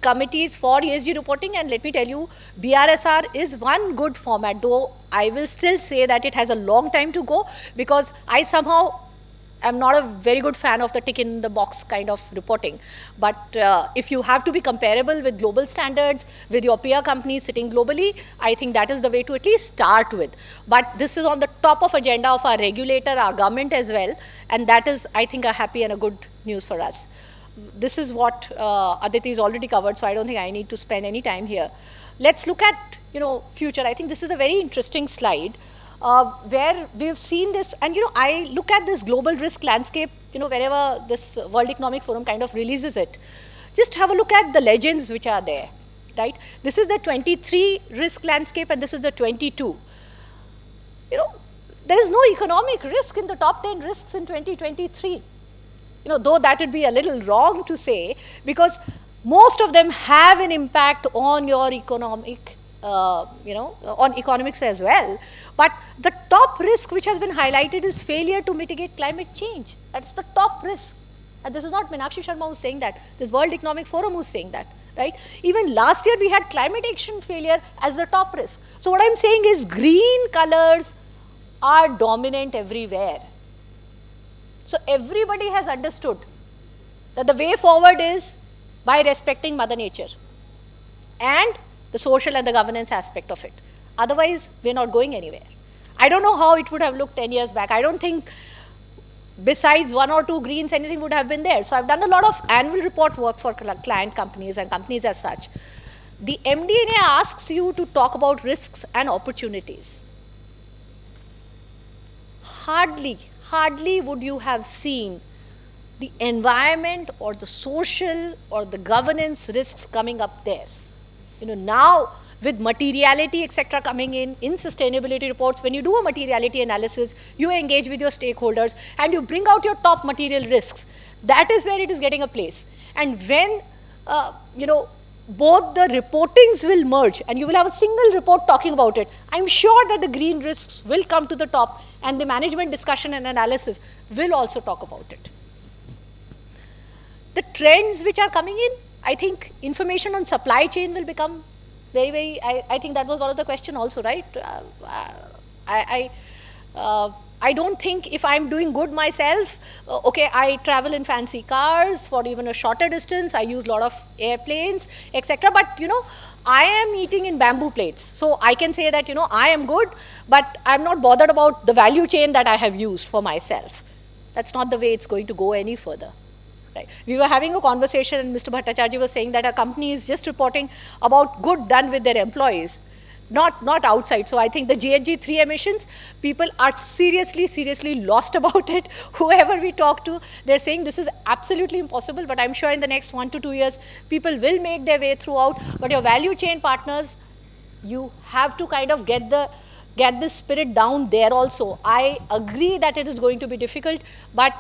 Speaker 8: committees for ESG reporting, and let me tell you, BRSR is one good format, though I will still say that it has a long time to go, because I somehow am not a very good fan of the tick in the box kind of reporting. But if you have to be comparable with global standards, with your peer companies sitting globally, I think that is the way to at least start with. But this is on the top of agenda of our regulator, our government as well, and that is, I think, a happy and a good news for us. This is what Aditi has already covered, so I don't think I need to spend any time here. Let's look at future. I think this is a very interesting slide. Where we've seen this, and I look at this global risk landscape, wherever this World Economic Forum kind of releases it. Just have a look at the legends which are there, right? This is the 23 risk landscape, and this is the 22. There is no economic risk in the top 10 risks in 2023. Though that would be a little wrong to say, because most of them have an impact on your economic, on economics as well. But the top risk which has been highlighted is failure to mitigate climate change. That's the top risk. And this is not Meenakshi Sharma who's saying that. This is World Economic Forum who's saying that, right? Even last year we had climate action failure as the top risk. So what I'm saying is green colors are dominant everywhere. So everybody has understood that the way forward is by respecting Mother Nature and the social and the governance aspect of it. Otherwise, we're not going anywhere. I don't know how it would have looked 10 years back. I don't think besides 1 or 2 greens, anything would have been there. So I've done a lot of annual report work for client companies and companies as such. The MD&A asks you to talk about risks and opportunities. Hardly would you have seen the environment or the social or the governance risks coming up there. Now with materiality, etc., coming in sustainability reports, when you do a materiality analysis, you engage with your stakeholders and you bring out your top material risks. That is where it is getting a place. And when, both the reportings will merge and you will have a single report talking about it, I'm sure that the green risks will come to the top and the management discussion and analysis will also talk about it. The trends which are coming in, I think information on supply chain will become very, very, I think that was one of the questions also, right? I don't think if I'm doing good myself, okay, I travel in fancy cars for even a shorter distance, I use a lot of airplanes, etc. But, I am eating in bamboo plates. So I can say that, I am good, but I'm not bothered about the value chain that I have used for myself. That's not the way it's going to go any further. Right. We were having a conversation and Mr. Bhattacharya was saying that a company is just reporting about good done with their employees, not outside. So I think the GHG 3 emissions, people are seriously lost about it. Whoever we talk to, they're saying this is absolutely impossible, but I'm sure in the next 1 to 2 years, people will make their way throughout. But your value chain partners, you have to kind of get the spirit down there also. I agree that it is going to be difficult, but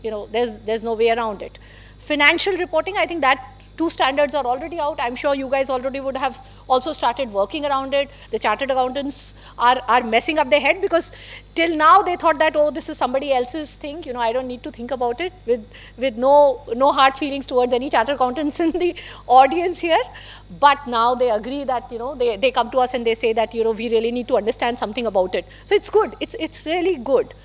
Speaker 8: there's no way around it. Financial reporting, I think that 2 standards are already out. I'm sure you guys already would have also started working around it. The chartered accountants are messing up their head because till now they thought that, oh, this is somebody else's thing. I don't need to think about it with no hard feelings towards any chartered accountants in the audience here. But now they agree that, they come to us and they say that, we really need to understand something about it. So it's good. It's really good.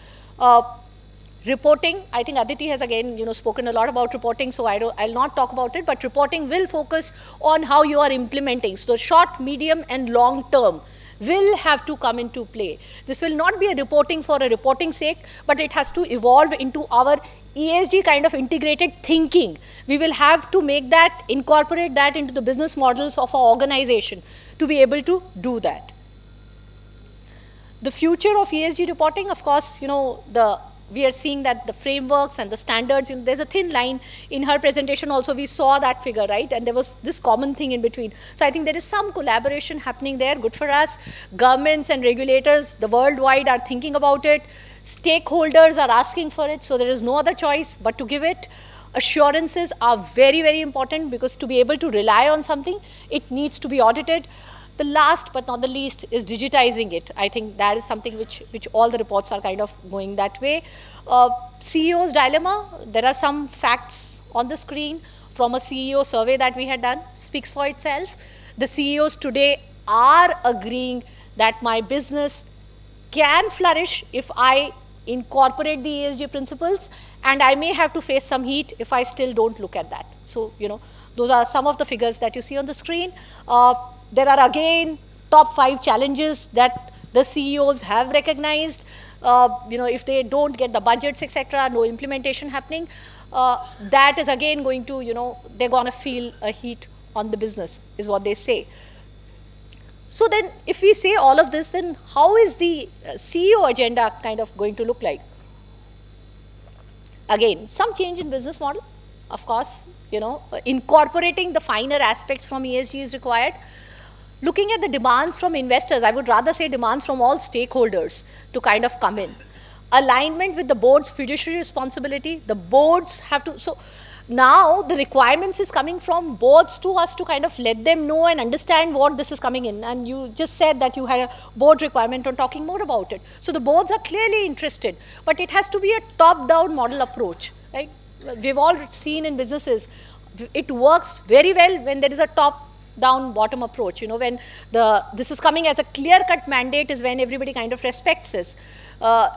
Speaker 8: Reporting, I think Aditi has again, spoken a lot about reporting, so I'll not talk about it, but reporting will focus on how you are implementing. So the short, medium, and long term will have to come into play. This will not be a reporting for a reporting's sake, but it has to evolve into our ESG kind of integrated thinking. We will have to incorporate that into the business models of our organization to be able to do that. The future of ESG reporting, of course, we are seeing that the frameworks and the standards, there's a thin line. In her presentation also, we saw that figure, right? And there was this common thing in between. So I think there is some collaboration happening there, good for us. Governments and regulators, the worldwide are thinking about it. Stakeholders are asking for it, so there is no other choice but to give it. Assurances are very, very important because to be able to rely on something, it needs to be audited. The last but not the least is digitizing it. I think that is something which all the reports are kind of going that way. CEO's dilemma, there are some facts on the screen from a CEO survey that we had done, speaks for itself. The CEOs today are agreeing that my business can flourish if I incorporate the ESG principles, and I may have to face some heat if I still don't look at that. So, those are some of the figures that you see on the screen. There are again top 5 challenges that the CEOs have recognized. If they don't get the budgets, etc., no implementation happening, that is again going to, they're going to feel a heat on the business, is what they say. So then, if we say all of this, then how is the CEO agenda kind of going to look like? Again, some change in business model, of course, incorporating the finer aspects from ESG is required. Looking at the demands from investors, I would rather say demands from all stakeholders to kind of come in. Alignment with the board's fiduciary responsibility. The boards have to, so now the requirements is coming from boards to us to kind of let them know and understand what this is coming in. And you just said that you had a board requirement on talking more about it. So the boards are clearly interested, but it has to be a top-down model approach, right? We've all seen in businesses, it works very well when there is a top-down, bottom approach. When this is coming as a clear-cut mandate is when everybody kind of respects this.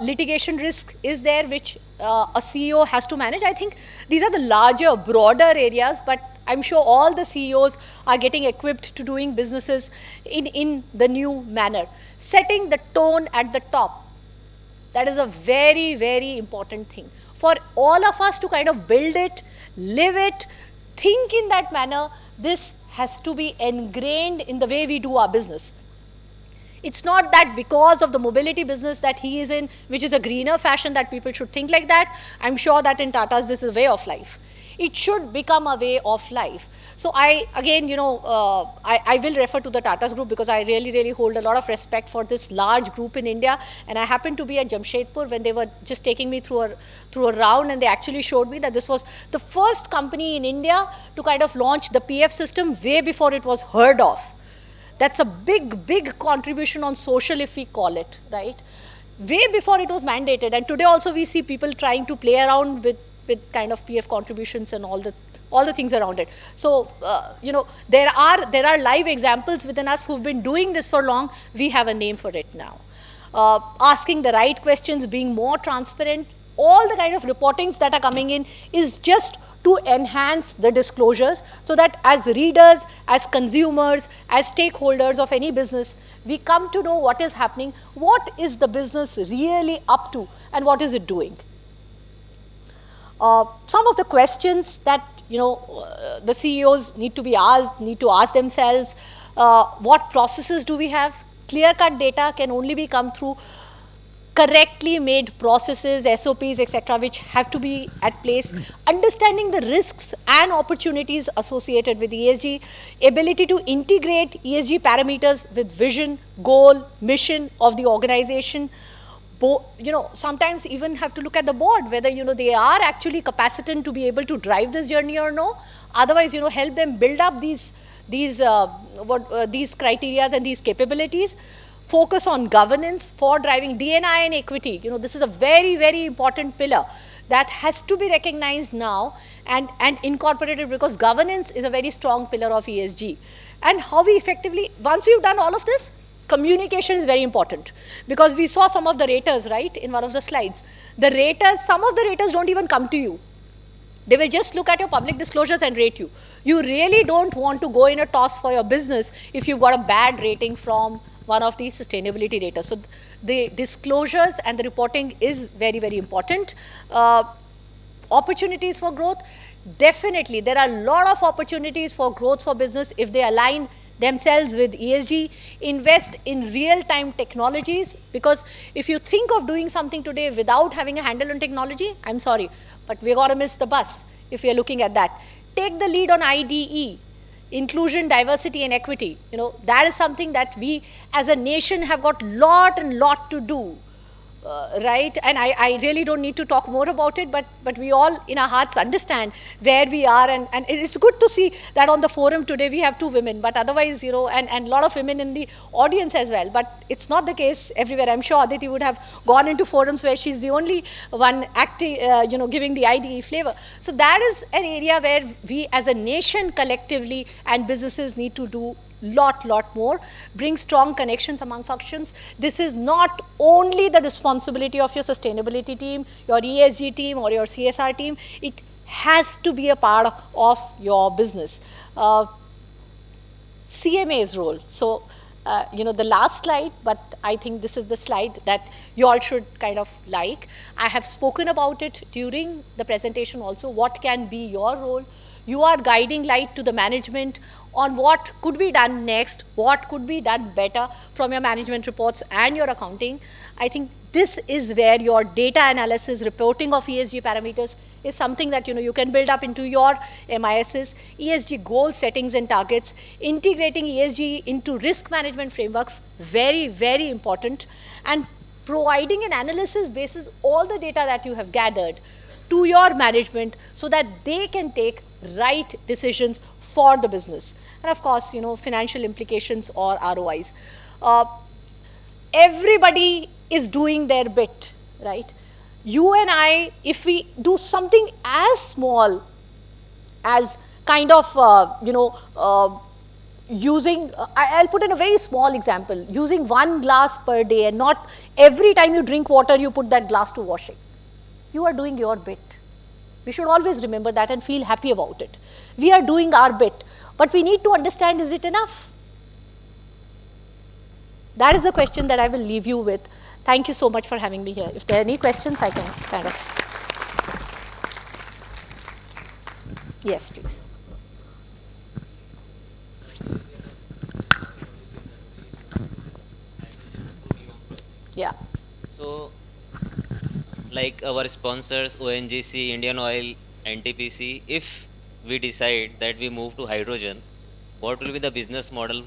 Speaker 8: Litigation risk is there, which a CEO has to manage. I think these are the larger, broader areas, but I'm sure all the CEOs are getting equipped to doing businesses in the new manner. Setting the tone at the top, that is a very, very important thing. For all of us to kind of build it, live it, think in that manner, this has to be ingrained in the way we do our business. It's not that because of the mobility business that he is in, which is a greener fashion, that people should think like that. I'm sure that in Tata's this is a way of life. It should become a way of life. So I, again, I will refer to the Tata's group because I really, really hold a lot of respect for this large group in India. And I happened to be at Jamshedpur when they were just taking me through a round, and they actually showed me that this was the first company in India to kind of launch the PF system way before it was heard of. That's a big, big contribution on social, if we call it, right? Way before it was mandated. And today also we see people trying to play around with kind of PF contributions and all the things around it. So, there are live examples within us who've been doing this for long. We have a name for it now. Asking the right questions, being more transparent, all the kind of reportings that are coming in is just to enhance the disclosures so that as readers, as consumers, as stakeholders of any business, we come to know what is happening, what is the business really up to, and what is it doing. Some of the questions that the CEOs need to ask themselves: what processes do we have? Clear-cut data can only be come through correctly made processes, SOPs, etc., which have to be at place. Understanding the risks and opportunities associated with ESG, ability to integrate ESG parameters with vision, goal, mission of the organization. Sometimes even have to look at the board, whether, they are actually capacitant to be able to drive this journey or no. Otherwise, help them build up these criteria and these capabilities. Focus on governance for driving D&I and equity. This is a very, very important pillar that has to be recognized now and incorporated, because governance is a very strong pillar of ESG. And how we effectively, once we've done all of this, communication is very important, because we saw some of the raters, right, in one of the slides. The raters, some of the raters don't even come to you. They will just look at your public disclosures and rate you. You really don't want to go in a toss for your business if you've got a bad rating from one of the sustainability raters. So the disclosures and the reporting is very, very important. Opportunities for growth, definitely. There are a lot of opportunities for growth for business if they align themselves with ESG, invest in real-time technologies, because if you think of doing something today without having a handle on technology, I'm sorry, but we're going to miss the bus if we are looking at that. Take the lead on IDE, inclusion, diversity, and equity. That is something that we as a nation have got lot to do. Right? And I really don't need to talk more about it, but we all in our hearts understand where we are, and it's good to see that on the forum today we have 2 women, but otherwise, and a lot of women in the audience as well, but it's not the case everywhere. I'm sure Aditi would have gone into forums where she's the only one acting, giving the IDE flavor. So that is an area where we as a nation collectively and businesses need to do lot more, bring strong connections among functions. This is not only the responsibility of your sustainability team, your ESG team, or your CSR team. It has to be a part of your business. CMA's role. So, the last slide, but I think this is the slide that you all should kind of like. I have spoken about it during the presentation also. What can be your role? You are guiding light to the management on what could be done next, what could be done better from your management reports and your accounting. I think this is where your data analysis, reporting of ESG parameters is something that you can build up into your MISs. ESG goal settings and targets, integrating ESG into risk management frameworks, very, very important, and providing an analysis basis all the data that you have gathered to your management so that they can take right decisions for the business. And of course, financial implications or ROIs. Everybody is doing their bit, right? You and I, if we do something as small as kind of, using, I'll put in a very small example, using 1 glass per day, and not every time you drink water, you put that glass to washing. You are doing your bit. We should always remember that and feel happy about it. We are doing our bit, but we need to understand, is it enough? That is a question that I will leave you with. Thank you so much for having me here. If there are any questions, I can kind of. Yes, please. Yeah.
Speaker 6: So, like our sponsors, ONGC, Indian Oil, NTPC, if we decide that we move to hydrogen, what will be the business model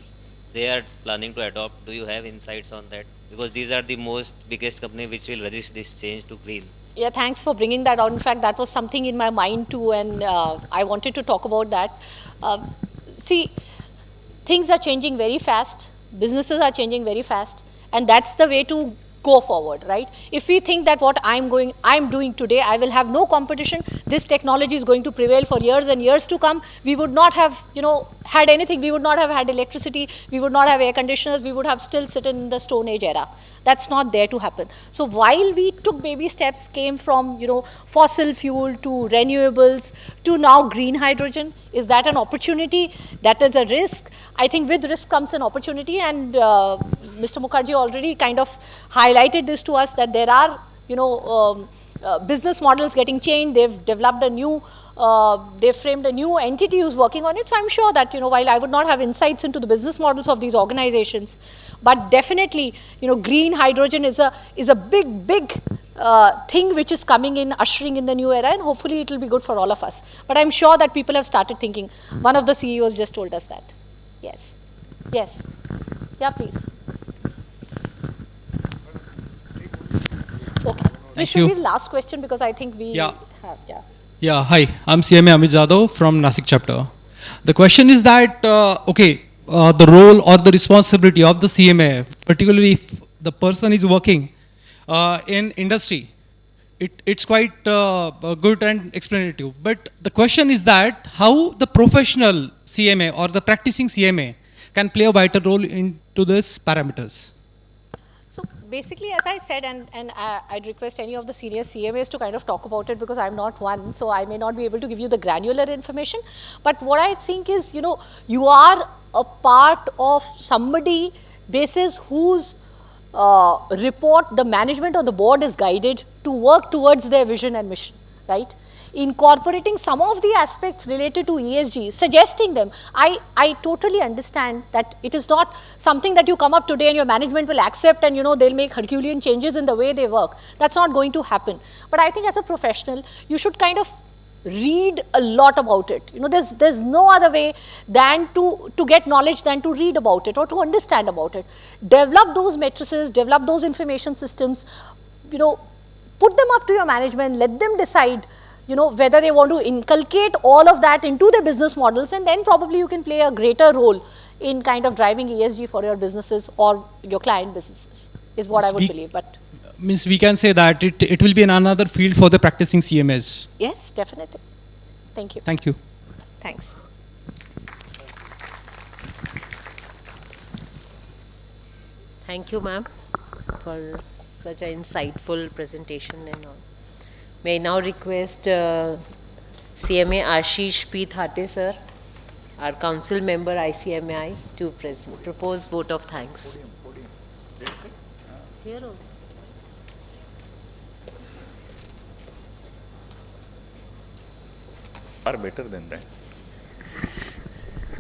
Speaker 6: they are planning to adopt? Do you have insights on that? Because these are the most biggest company which will resist this change to green.
Speaker 8: Yeah, thanks for bringing that out. In fact, that was something in my mind too, and I wanted to talk about that. See, things are changing very fast, businesses are changing very fast, and that's the way to go forward, right? If we think that what I'm doing today, I will have no competition, this technology is going to prevail for years and years to come, we would not have, had anything. We would not have had electricity, we would not have air conditioners, we would have still sit in the Stone Age era. That's not there to happen. So while we took baby steps, came from fossil fuel to renewables to now green hydrogen, is that an opportunity? That is a risk. I think with risk comes an opportunity, and Mr. Mukherjee already kind of highlighted this to us, that there are business models getting changed. They've developed a new they've framed a new entity who's working on it. So I'm sure that, while I would not have insights into the business models of these organizations, but definitely, green hydrogen is a big thing which is coming in, ushering in the new era, and hopefully it will be good for all of us. But I'm sure that people have started thinking. One of the CEOs just told us that. Yes. Yes. Yeah, please. Okay. We should be the last question because I think we have,
Speaker 9: Yeah, hi, I'm CMA Amit Jadhav from Nasik chapter. The question is that, the role or the responsibility of the CMA, particularly if the person is working in industry, it's quite good and explanative. But the question is that how the professional CMA or the practicing CMA can play a vital role into these parameters.
Speaker 8: So basically, as I said, and I'd request any of the senior CMAs to kind of talk about it, because I'm not one, so I may not be able to give you the granular information. But what I think is, you are a part of somebody basis whose report the management or the board is guided to work towards their vision and mission, right? Incorporating some of the aspects related to ESG, suggesting them. I totally understand that it is not something that you come up today and your management will accept and they'll make Herculean changes in the way they work. That's not going to happen. But I think as a professional, you should kind of read a lot about it. There's no other way than to get knowledge than to read about it or to understand about it. Develop those matrices, develop those information systems, put them up to your management, let them decide whether they want to inculcate all of that into their business models, and then probably you can play a greater role in kind of driving ESG for your businesses or your client businesses, is what I would believe. But
Speaker 9: means we can say that it will be another field for the practicing CMAs.
Speaker 8: Yes, definitely. Thank you.
Speaker 9: Thank you.
Speaker 8: Thanks.
Speaker 1: Thank you, ma'am, for such an insightful presentation and all. May I now request CMA Ashish P. Thate, sir, our council member ICMI, to propose vote of thanks. Here also.
Speaker 10: Far better than that.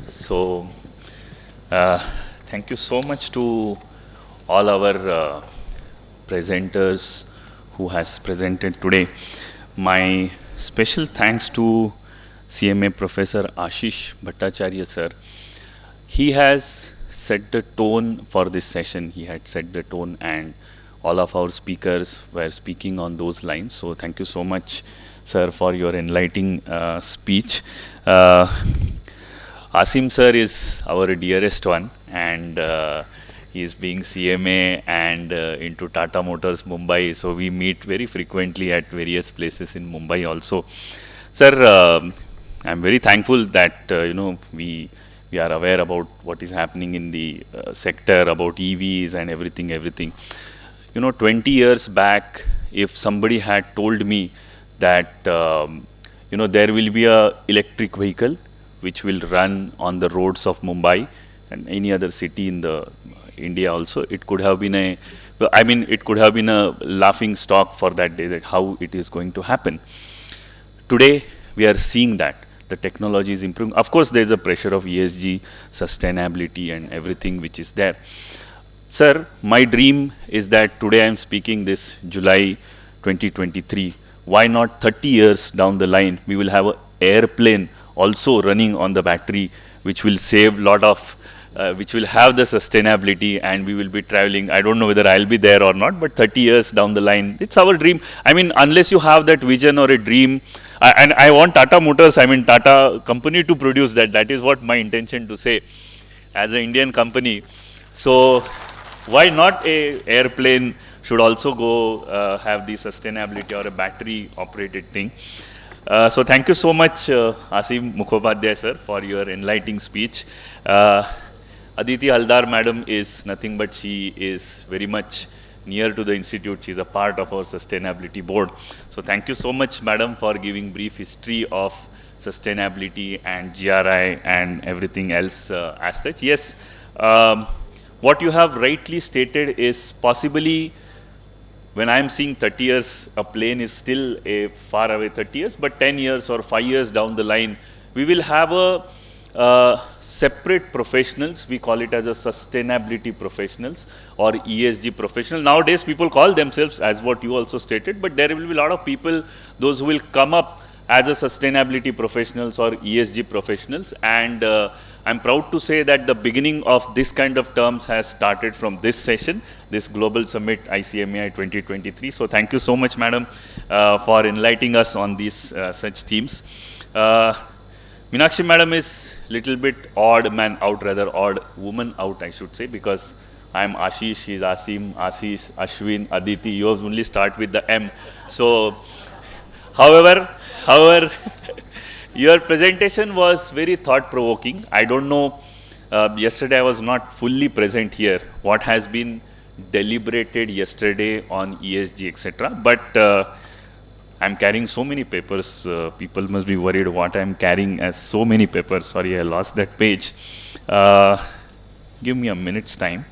Speaker 10: So, thank you so much to all our presenters who has presented today. My special thanks to CMA Professor Ashish Bhattacharya sir. He has set the tone for this session. He had set the tone, and all of our speakers were speaking on those lines. So thank you so much, sir, for your enlightening speech. Asim sir is our dearest one, and he is being CMA and into Tata Motors Mumbai, so we meet very frequently at various places in Mumbai also. Sir, I'm very thankful that we are aware about what is happening in the sector, about EVs and everything. 20 years back, if somebody had told me that there will be a electric vehicle which will run on the roads of Mumbai and any other city in the India also, it could have been a laughing stock for that day, that how it is going to happen. Today, we are seeing that the technology is improving. Of course, there is a pressure of ESG, sustainability and everything which is there. Sir, my dream is that today I am speaking this July 2023 why not 30 years down the line, we will have an airplane also running on the battery, which will save lot of, which will have the sustainability, and we will be traveling. I don't know whether I'll be there or not, but 30 years down the line, it's our dream. I mean, unless you have that vision or a dream, and I want Tata Motors, I mean Tata company to produce that. That is what my intention to say as an Indian company. So why not a airplane should also go have the sustainability or a battery operated thing. So thank you so much, Asim Mukhopadhyay sir, for your enlightening speech. Aditi Haldar madam is nothing but she is very much near to the institute. She is a part of our sustainability board. So thank you so much madam for giving brief history of sustainability and GRI and everything else as such. Yes, what you have rightly stated is possibly when I am seeing 30 years, a plane is still a far away 30 years, but 10 years or 5 years down the line, we will have a separate professionals. We call it as a sustainability professionals or ESG professional. Nowadays, people call themselves as what you also stated, but there will be a lot of people, those who will come up as a sustainability professionals or ESG professionals. And I'm proud to say that the beginning of this kind of terms has started from this session, this Global Summit ICMAI 2023. So thank you so much, madam, for enlightening us on these such themes. Meenakshi madam is little bit odd man out, rather odd woman out, I should say, because I'm Ashish, she's Asim, Ashish, Ashwin, Aditi. You have only start with the M. So, however, your presentation was very thought-provoking. I don't know, yesterday I was not fully present here, what has been deliberated yesterday on ESG, etc. But I'm carrying so many papers, people must be worried what I'm carrying as so many papers. Sorry, I lost that page. Give me a minute's time.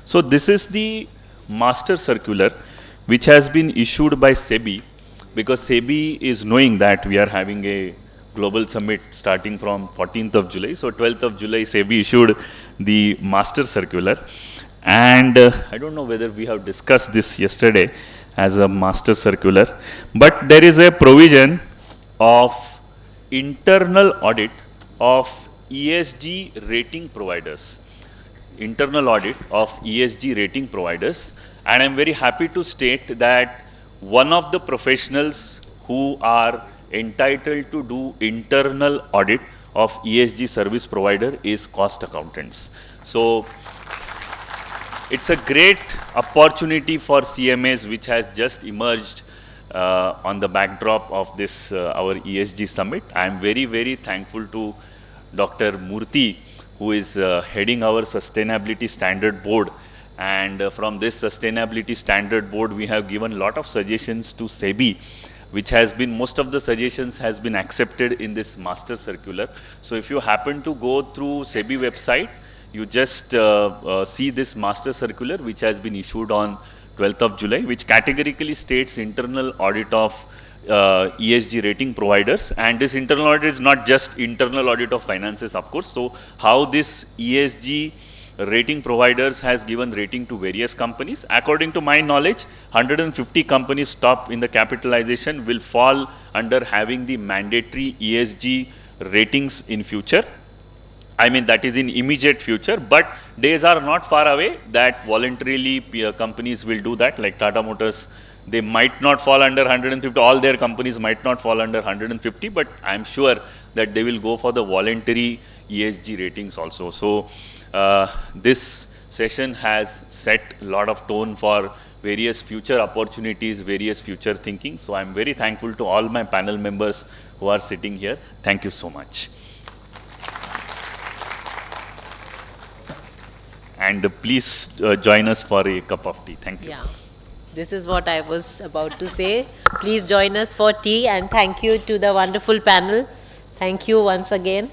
Speaker 10: So this is the master circular which has been issued by SEBI, because SEBI is knowing that we are having a global summit starting from 14th of July. So 12th of July, SEBI issued the master circular. And I don't know whether we have discussed this yesterday as a master circular, but there is a provision of internal audit of ESG rating providers. Internal audit of ESG rating providers. And I'm very happy to state that one of the professionals who are entitled to do internal audit of ESG service provider is cost accountants. So it's a great opportunity for CMAs which has just emerged on the backdrop of this our ESG summit. I am very, very thankful to Dr. Murthy, who is heading our sustainability standard board. And from this sustainability standard board, we have given a lot of suggestions to SEBI, which has been, most of the suggestions has been accepted in this master circular. So if you happen to go through SEBI website, you just see this master circular, which has been issued on 12th of July, which categorically states internal audit of ESG rating providers. And this internal audit is not just internal audit of finances, of course. So how this ESG rating providers has given rating to various companies. According to my knowledge, 150 companies top in the capitalization will fall under having the mandatory ESG ratings in future. I mean, that is in immediate future, but days are not far away that voluntarily companies will do that, like Tata Motors. They might not fall under 150, all their companies might not fall under 150, but I'm sure that they will go for the voluntary ESG ratings also. So this session has set a lot of tone for various future opportunities, various future thinking. So I'm very thankful to all my panel members who are sitting here. Thank you so much. And please join us for a cup of tea. Thank you.
Speaker 1: Yeah, this is what I was about to say. Please join us for tea, and thank you to the wonderful panel. Thank you once again.